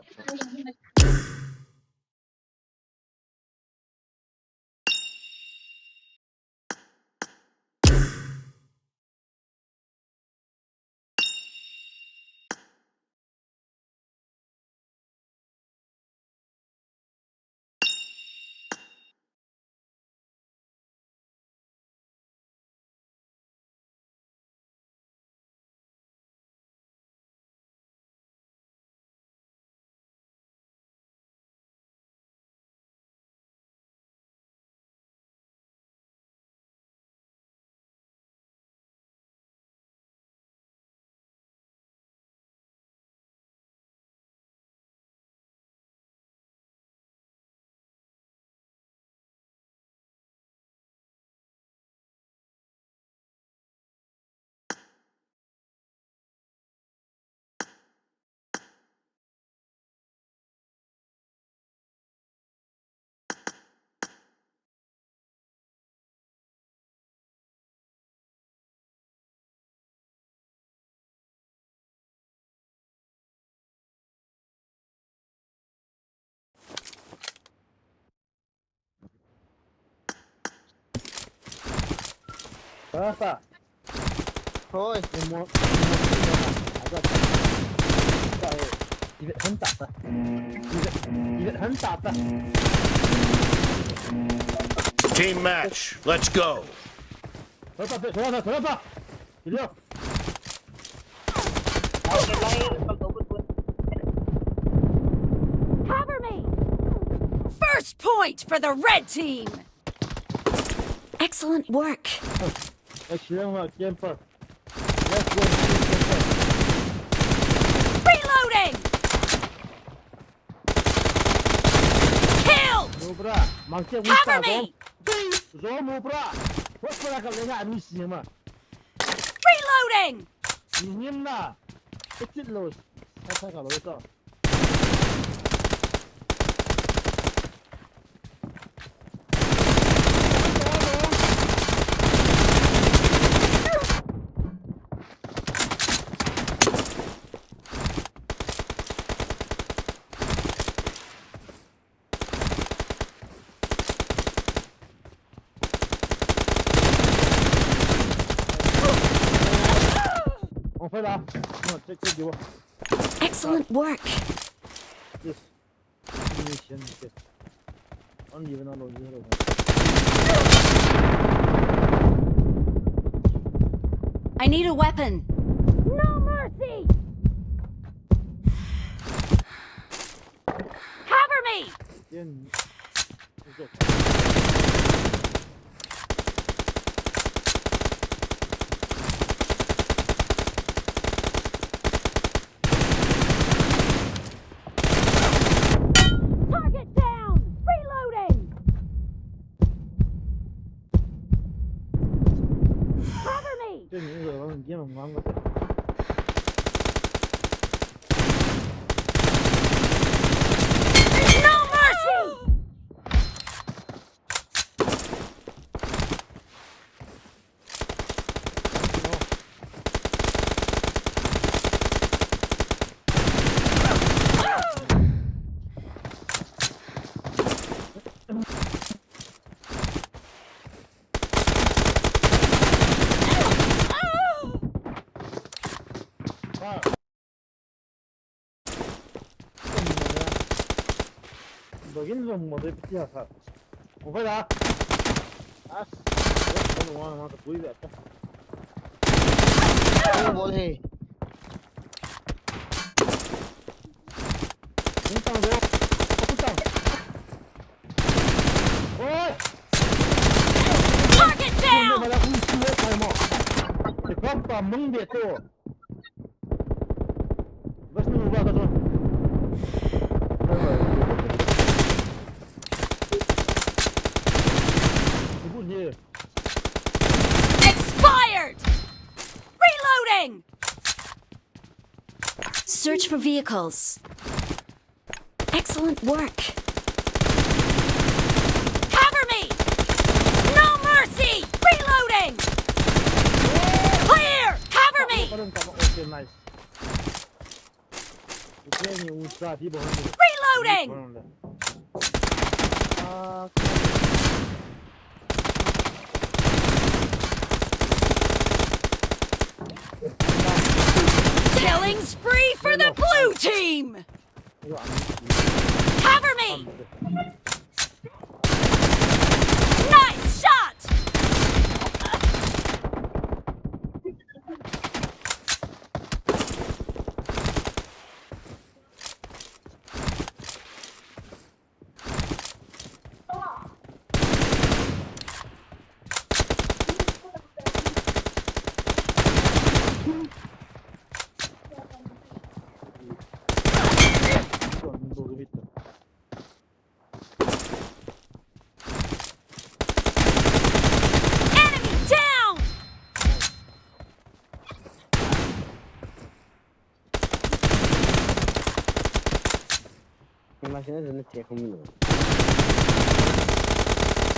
apa
Thôi.
mo Ivet hentat ta. Ivet hentat ta.
Team match. Let's go.
Terapa. Video.
Cover me! First point for the red team! Excellent work.
Excellent camper.
Reloading! Killed!
Mubra, mangke
Cover me!
Zo mubra. What's para ka lenga misi ma.
Reloading!
Inin na. It's los. Sasa ka lo ito.
Excellent work.
This mission is uneven on the
I need a weapon. No mercy! Cover me! Target down! Reloading! Cover me! No mercy!
Begin from what they put here. Over there. That's the one I want to believe that.
Bol he.
Target down!
Mung dia tu.
for vehicles. Excellent work. Cover me! No mercy! Reloading! Clear! Cover me!
Nice.
Reloading! Killing spree for the blue team! Cover me! Nice shot! Enemy down!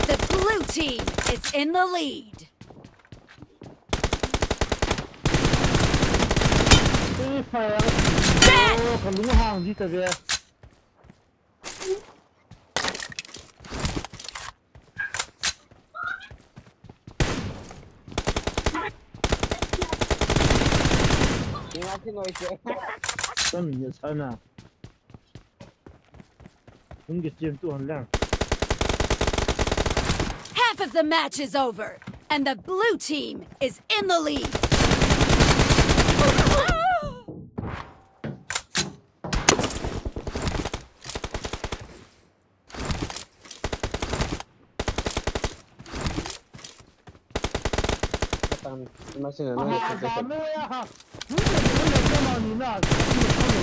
The blue team is in the lead. Dead! Half of the match is over, and the blue team is in the lead.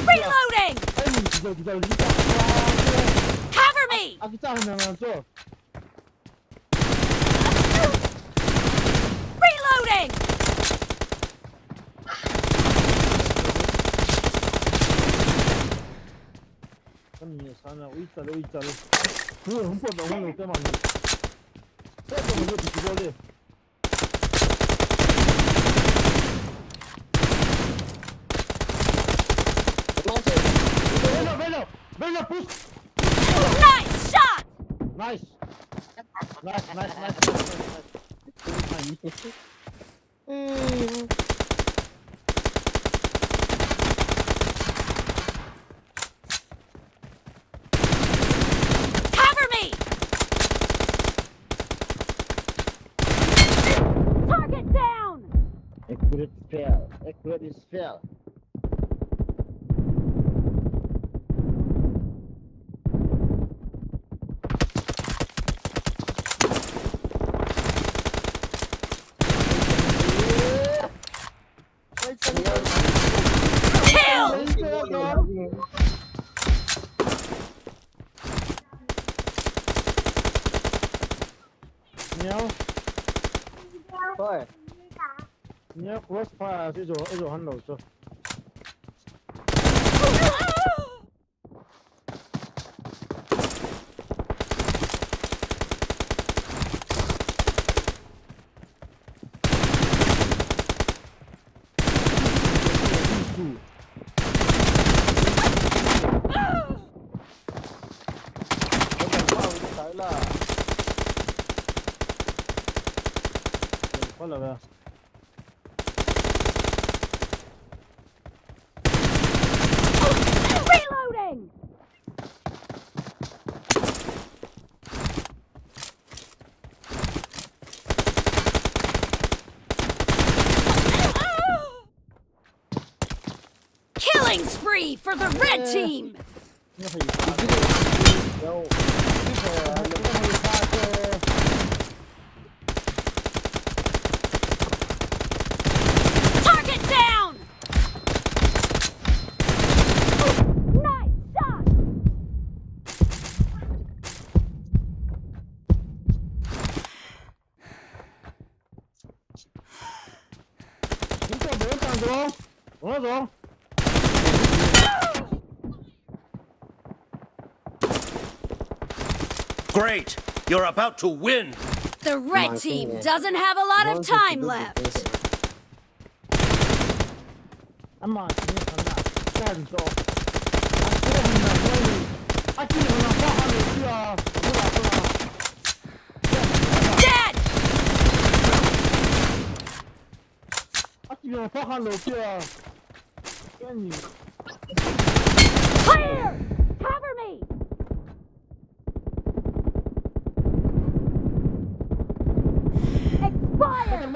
Reloading! Cover me! Reloading! Nice shot!
Nice.
Cover me! Target down!
Accurate fail. Accurate is fail.
Kill!
Nhớ crossfire chứ rồi hắn đầu cho. Quá là
Reloading! Killing spree for the red team! Target down! Nice shot!
Chúng ta bốn thằng rồi. Đúng rồi.
Great. You're about to win.
The red team doesn't have a lot of time left.
아마 지금 가나 저 아끼는 파하는
Dead!
아끼는 파하는 뼈
Clear! Cover me! Expired!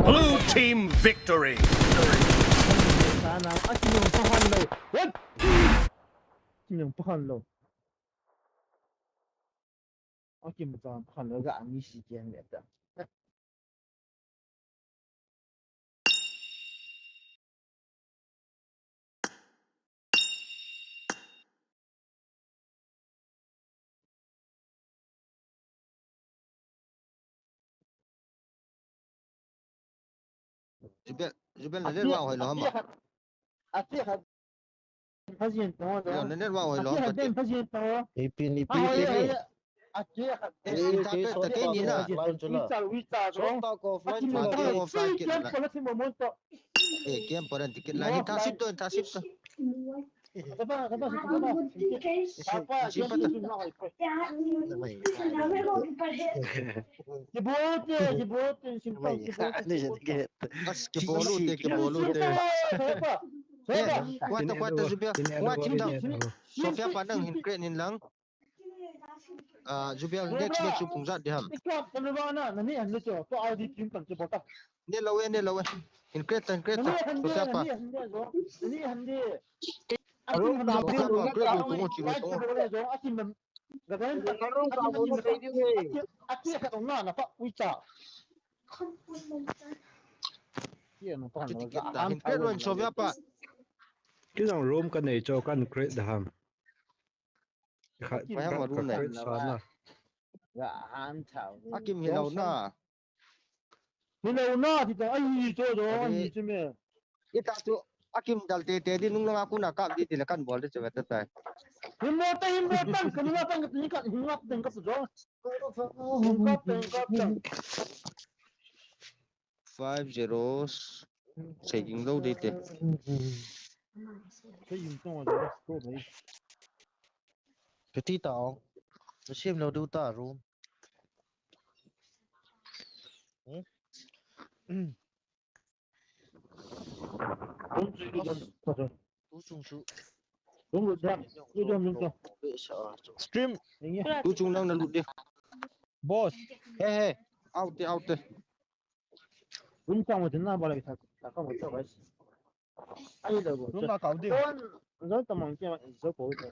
Blue team victory.
sana a끼는 파하는 what 아끼는 파하는 아끼는 파하는가 아니 시간이다
Jubian là lên vào hồi lắm mà.
아끼가 파진 또
Giờ lên lên vào hồi lắm.
아끼가 된 파진 또
Ipin
아끼가
Cái nhìn à.
위자 좀
Game पर ticket là hình tháp ship thôi, tháp ship thôi. Cái bolu thế. Quát Jubian, quát chim đâu. Sophia pandang hin crane hin lang. Jubian next chụp cùng dắt đi hầm. Nên lâu hin crane Sophia pa. Hin crane luôn Sophia pa.
cái dòng room cái này cho căn crate đã ham
Phải ham vào room này. Akim hin lâu na.
Milona thì ai cho rồi anh chứ mẹ
Ita tu Akim dal te di nung lang aku nak kap di tilakan bol dia cepat tetai.
himatan kenapa ni kat himmat dan kat jo himmat
5-0 checking đâu đi te.
cái gì trong rồi tôi thấy
cái tí tao nó xem lâu đâu ta room
đúng rồi
tú chung chú
đúng rồi đúng
stream
Tu chung lang na lut dia.
boss
Hey, out te.
đúng trong rồi chúng ta bảo lại ta không có cho cái ai đâu
room nào cậu đi
rất tầm mong kia số cổ rồi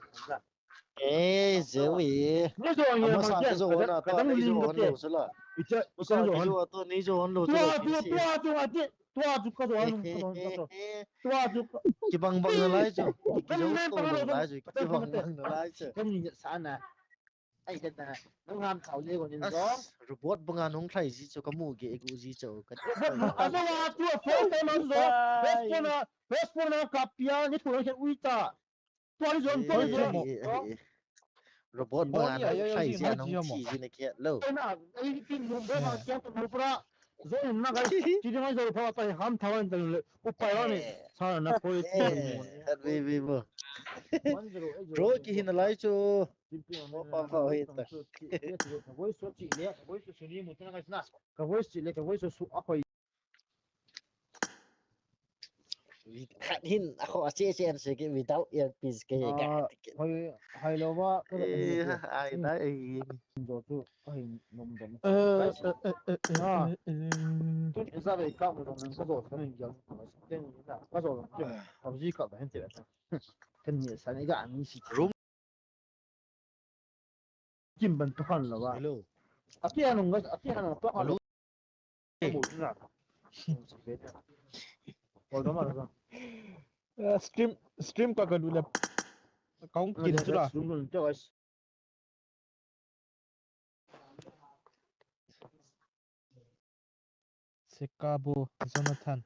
ê dễ bị
nếu rồi
mà
mà
sao cái rồi nó
cái
tao
đống
lấy
linh
rồi
cái
nó rồi là
이제
sao
이거
cái rồi tôi lấy rồi nó rồi
도와줄까 도와줄까
cái bằng bằng nó lấy rồi cái dấu tôi nó lấy rồi cái bằng bằng nó lấy rồi
cái gì sao nè ai cái này nó làm thảo lê của nhân đó
robot bằng anh không thấy gì cho cái mũ cái gì cho cái
à đó là tua phép cái mà rồi phép nó kapia ni phụ nó uita tua rồi
robot bằng anh không thấy gì anh không chỉ gì này kia lâu
cái nào cái tin dùng cái mà kia tụi nó rồi nó cái chỉ nói rồi thôi tại ham thảo anh từ upai này sao nó coi
thật vì mà rồi cái hình lại cho bao bao hết ta
với số chỉ lệ với số xử lý một cái nào cái với chỉ lệ cái với số số áp
thật hình họ chia sẻ cái without earpiece cái
hay làว่า
ai đấy
rồi tôi hình nồng đậm tôi ra về cao một đồng có rồi cái mình giống cái như là có rồi không gì cả hết rồi cái gì sao này cái anh chỉ kim bên tohan là vậy
hello
apiano tohan một là đó mà
stream qua gần là có kín chứ là
đúng rồi
Sekabo Jonathan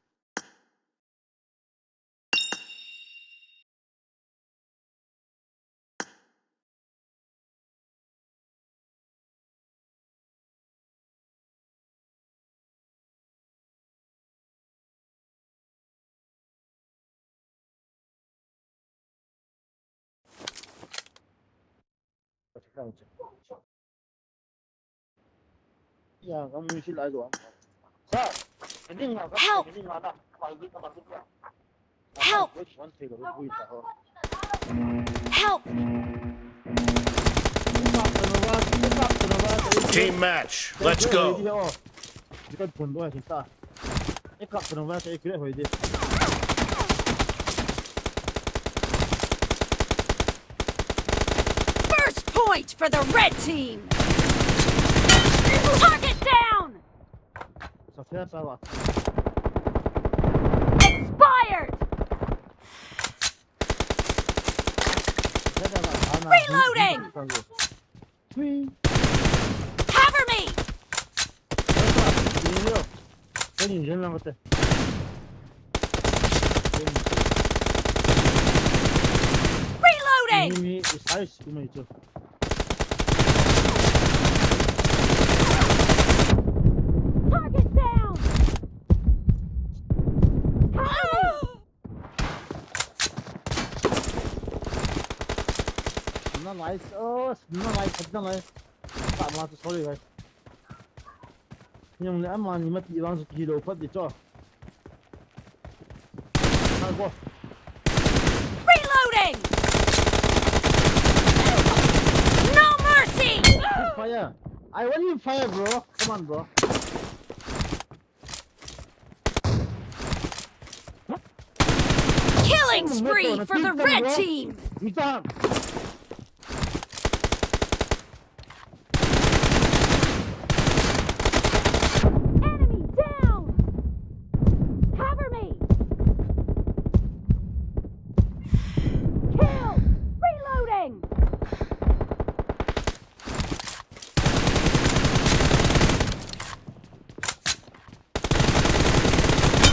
야, 그럼 실 알죠. 자, 엔딩 나가.
Help!
엔딩 나가.
Help!
원테이크 보이다.
Help!
Team match. Let's go.
이거 본도야 진짜. 이거 들어봐. 그래 보이지.
First point for the red team! Target down!
자, 세야 싸워.
Expired! Reloading! Cover me!
괜히 인생 남았대.
Reloading!
이미 40분만 있죠.
Target down!
존나 나이스. 존나 나이스. 존나 나이스. 딱 맞아 소리가. 그냥 내 암만 이만 이방수 뒤로 퍼지 줘. 아이고.
Reloading! No mercy!
Fire. I want you fire, bro. Come on, bro.
Killing spree for the red team!
이상.
Enemy down! Cover me! Kill! Reloading!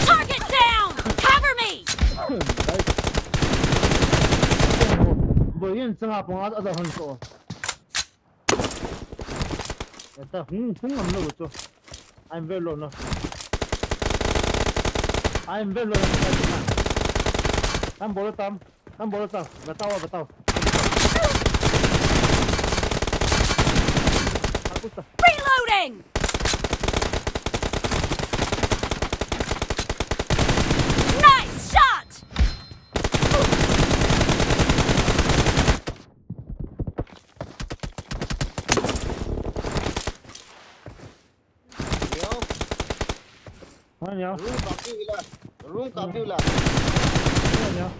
Target down! Cover me!
뭐 이건 정아 봉하다 한 거. 일단 홍 안 넣었죠. I'm very low now. I'm very low. 난 버렸다. 나 따와.
Reloading! Nice shot!
아니야.
룸 카피라.
아니야.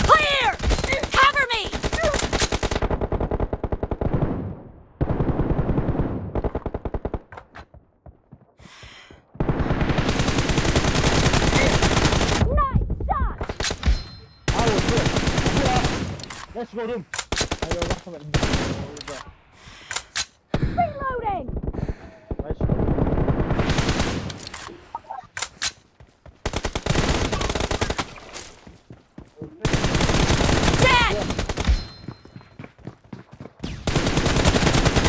Clear! Cover me! Nice shot!
아우 그래. Let's go room.
Reloading!
나이스.
Dead!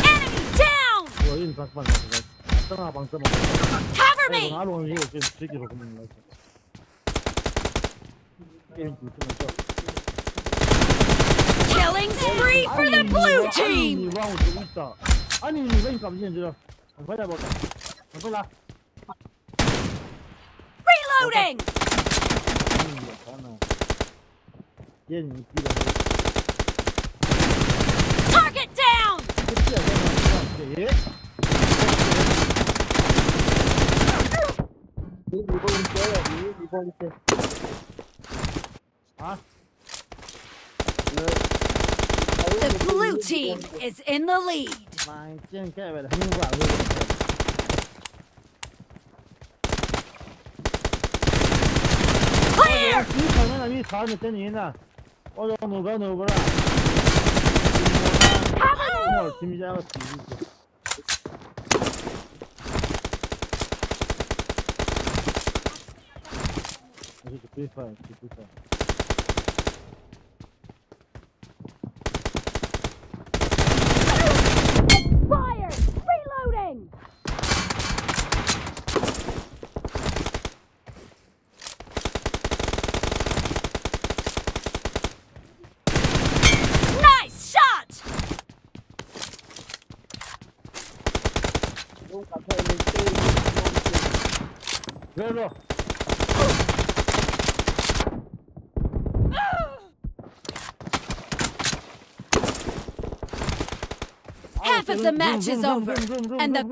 Enemy down!
여인 잠깐만. 방점아.
Cover me!
나로 이거 지금 즐기러 보는 거지. 게임 불편하죠.
Killing spree for the blue team!
왕 누구 있다. 아니 왜 감시는 줄. 안 받아 볼까? 안 받아.
Reloading!
얘는 이기다.
Target down!
예? 이번 때. 아?
The blue team is in the lead.
많이 찐 깨면 한거 안 돼.
Clear!
이 방은 이 다음에 때니나. 어저 누가 누구라. 뭐 팀장을 뒤지고. 이제 브리파이.
Fire! Reloading! Nice shot!
rồi.
Half of the match is over, and the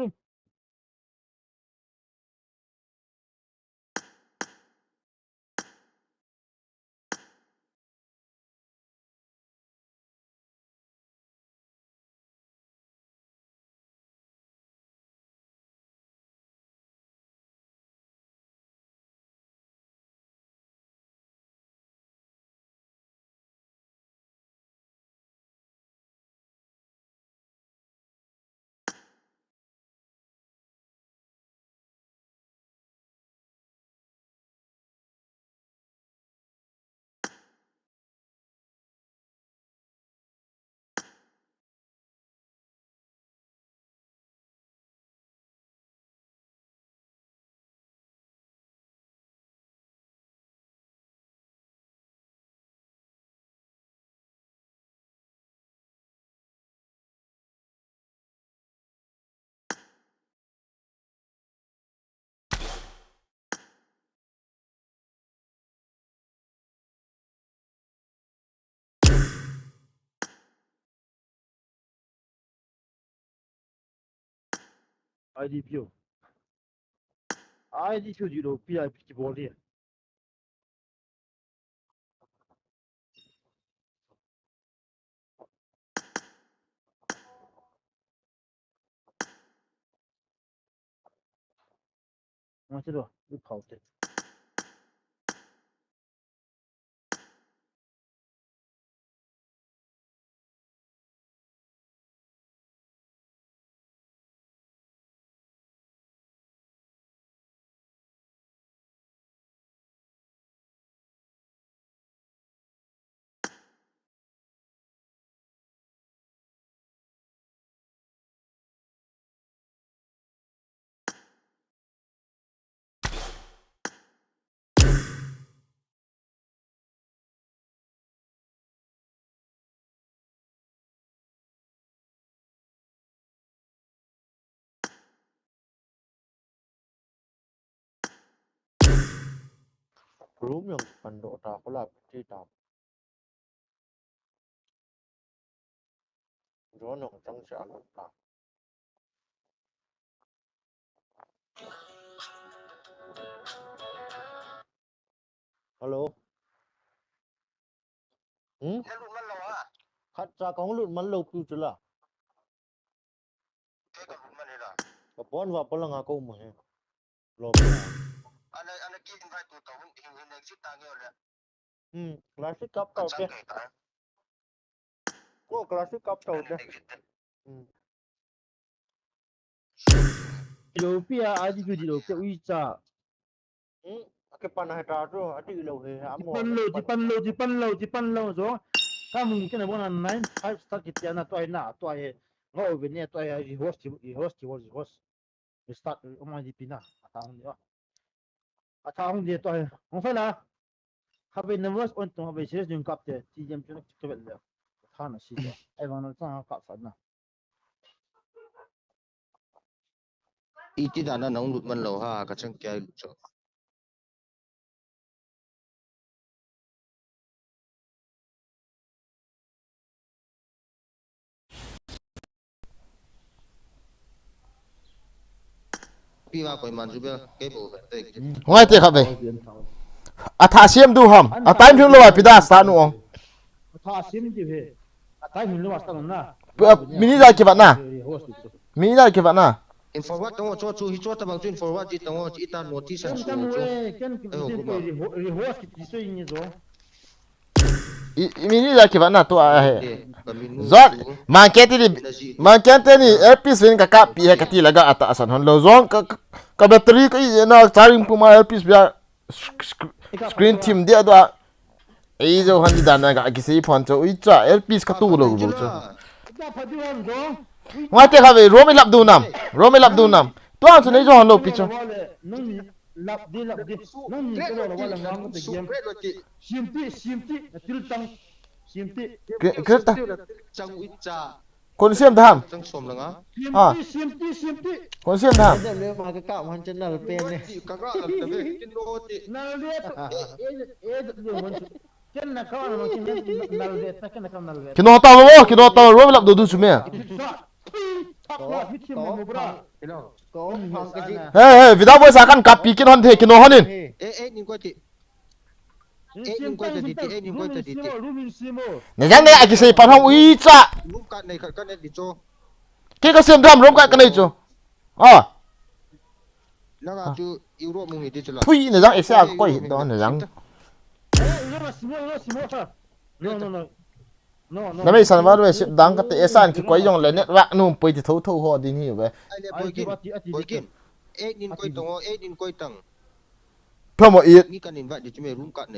IDPO. IDPO gì đâu, PIP cái bộ đi. Mà chết rồi, đi跑的。
Room yang pandok tak pula cerita. Jono tang siang tak. Hello.
Cái luôn mất lâu à?
Khát ra có lụt mắn lâu kêu chứ là.
Cái còn luôn mất này rồi.
Có bốn vào bốn là ngà câu mà. Lo.
Anh kia invite tụi tao hình này chút tao nhiều rồi.
Classic cup tàu kia. Có classic cup tàu kia.
Đâu PIA IDPO gì đâu, cái uy cha.
Cái pan hai trà rồi, ở đây lâu hè ám
Pan lâu rồi. Các mình cái này bọn anh 9 star cái tiền là tôi ngồi bên này tôi rehost start ông anh đi pin à thằng đi tôi không phải là have been nervous on to have serious dùng cặp để chỉ dám cho nó cái vấn đề thằng nó xí đó ai mà nó sang cặp phận nào
Ít tí đàn nó lụt mất lâu ha, cái chân kia lụt rồi. Pi vào coi màn giúp cái bộ về đây.
Ngay tiệtครับเว้ยถ้าเสียมดูหำตายถึงเลยพี่ดาสตาร์นูอง
thà sim gì vậy tại mình lúc mà nó
miniได้กี่บาทน่ะminiได้กี่บาทน่ะ
In forward tao cho chú hi cho tao bằng chuyên forward chỉ tao chỉ ta notice
cái
số
cái
chú.
cái rehost cái số như rồi
miniได้กี่บาทน่ะตัวzot market ni market ni earpiece ni kakak pi kati laga atasan hon lo zong ka battery ka na charging puma earpiece bia screen team dia do ei zo han di dana ga kisi phone cho ui cha earpiece ka tu lo bu cho ngwa te kha ve ro me lap du nam to an so nei zo hon lo pi cho
lap di nang ni ko lo wala ngam te game simti til tang simti
kereta
Trong ít cha
คนเสียมทาง
จังสมละงะ
Simpty.
คนเสียมทาง
เดี๋ยวเร็วมากะกะมันจะนั่นเป็นเนี่ย
กะกะละเด้กินโรติ
Nalvet. Ken na kawan mo kin nalvet. Ken na kawan nalvet.
กินอตาวรวมลับดูดูสุเมีย
Top na bitim mo bra.
ก็ฟังกะจิ
เฮ้ยวิดาบอยสากันกับปีกินฮอนเทกินอฮันนิน
เอ๊ะนิงกวยตินิงกวยตินิงกวยติ
Rumin simo.
เนี่ยยังเนี่ยไอ้กิเซปันห้องอุ้ยจ้า
ลูกกันในกันในดิโจ
กี่ก็เสียมทำรวมกันกันเลยจ้ะอ๋อ
แล้วก็จูยูโรมึงนี่ดิโจละ
ทุยเนี่ยยังไอ้เสียก้อยตอนเนี่ยยัง
No.
นั่นไม่สันว่าด้วยสิดังก็แต่เอซันคือก้อยยองเลยเนี่ยรักนุ่มไปที่ทุ่หัวดินหิวไป
ไอเดียบอยกินเอ๊ะนินกวยตงเอ๊ะนินกวยตัง
เพื่อมาอีก
มีกันนินว่าดิจะไม่รู้กันใน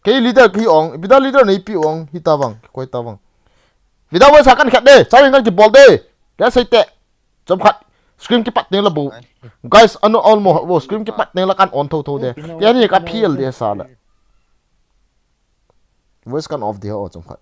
กี่ลีดเดอร์กี่องวิดาลีดเดอร์ในปีองฮิตาวังก้อยตาวังวิดาบอยสากันขัดเด้ใช้เงินกี่บอลเด้แกใส่เตะจมขัดสกรีมกี่ปัดเนี่ยระบุ guys อันนู้น almost ว่าสกรีมกี่ปัดเนี่ยละกันออนทุ่เด้แกนี่ก็พิลเดียสาละ voice กัน off เดียวจมขัด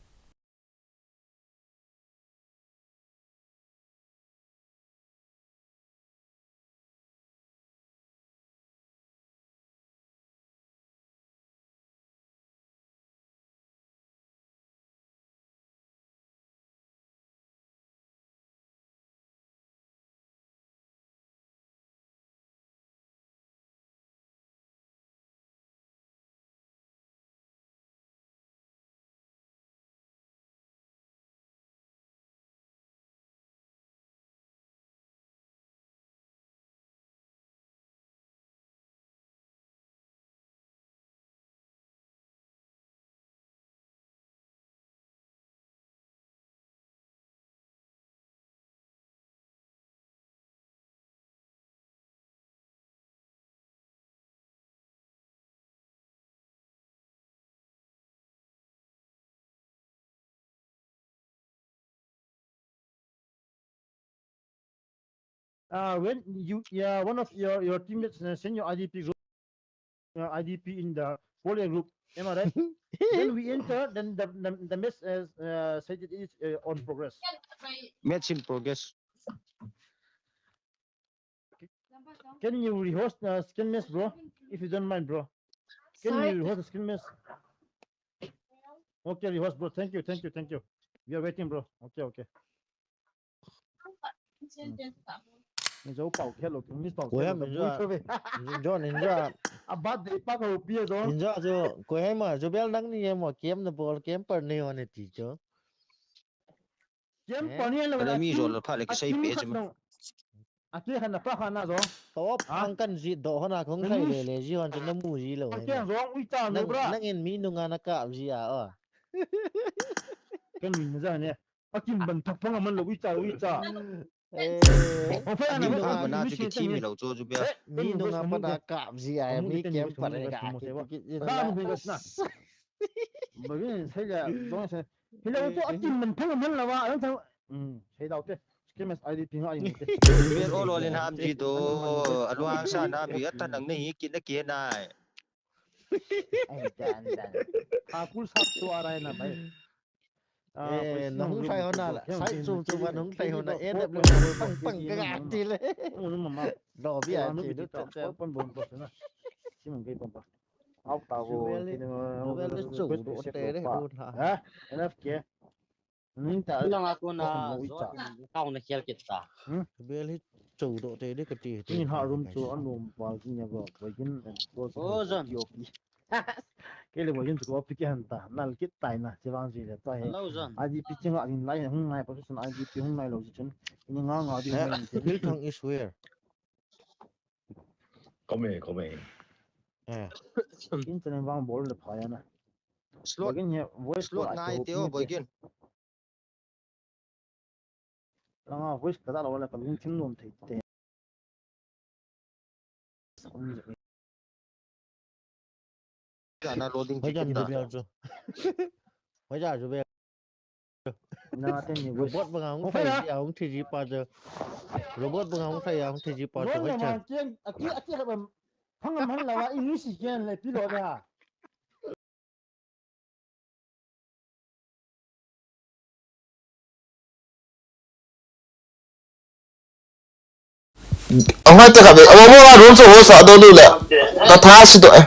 When one of your teammates send your IDP group, IDP in the folio group, am I right? Then we enter, then the mess said it is on progress.
match in progress
Can you rehost skin mess, bro? If you don't mind, bro. Can you rehost the skin mess? Okay, rehost, bro. Thank you. We are waiting, bro. Okay. Mình bảo hello, mình bảo
của em mình cho nên ra
bắt để bắt đầu bia rồi.
mình cho của em mà cho bé đăng đi em mà kiếm là bò kiếm per nêu này thì chứ
Kiếm còn nhiên là
cái mi rồi là phải là cái xây bể chứ mà
à kia hành là phát hành là rồi.
top ăn cân gì đó là không thấy để gì hoàn全nó mù gì rồi
Cái rồi uy ta nữa bro.
năng in mi nung ăn cạm gì à
Cái mình ra nè. À kim bẩn thật phong mình là uy ta.
mi nung ăn na cho cái team mình đầu cho bé
mi nung ăn bắt đã cạm gì à mi kiếm phải cái
đó mình cái nào. Bởi vì thấy là giống như thế là tôi kim mình phong mình là vào đó thấy đâu thế. Cái mà ID tiếng ai
biết ô lô lên ham gì đó anh Hoàng sa na bị tất năng này kiến đã kiến này
Aku satu arah na bay.
nó không phải hôm nào là sai zoom mà nó không phải hôm nào em đẹp lên bằng cái gạt gì lên đỏ bia thì nó sẽ
pun pun na. Si mong kay pampa. Out tao
nó bé lên chủ độ tệ đấy luôn hả
ha. Enough kia. Ning ta
lang ako na tao na kiel kita.
bé lên chủ độ tệ đấy cái gì
Ning ha room to an room pa kinya go. Bagin
Oh, John.
Cái này bagin ko piki hanta. Nal kit tai na siwang ji le tai.
Hello, John.
IDP chinga in lai hung nai position IDP hung nai lo position. Ini nga di hung.
Hilton is where
Có mày.
Internet vang bol le phaya na.
slot
Bagin he voice
slot ngay tiêu bởi kiến
Langa voice kada lo la kalung tim nom thei te.
cả na loading
bây giờ
ticket
rồi bây giờ bây giờ rồi
Na ten ni voice.
robot bằng không phải gì không thì gì bao giờ robot bằng không phải không thì gì bao giờ
Rồi
bây
mà
giờ
chen aki là bằng phang am han la wa English chen le pi lo ba.
ông ngay tới gặp ông mua room số hỗ trợ đâu lưu lệ ta tha xin tội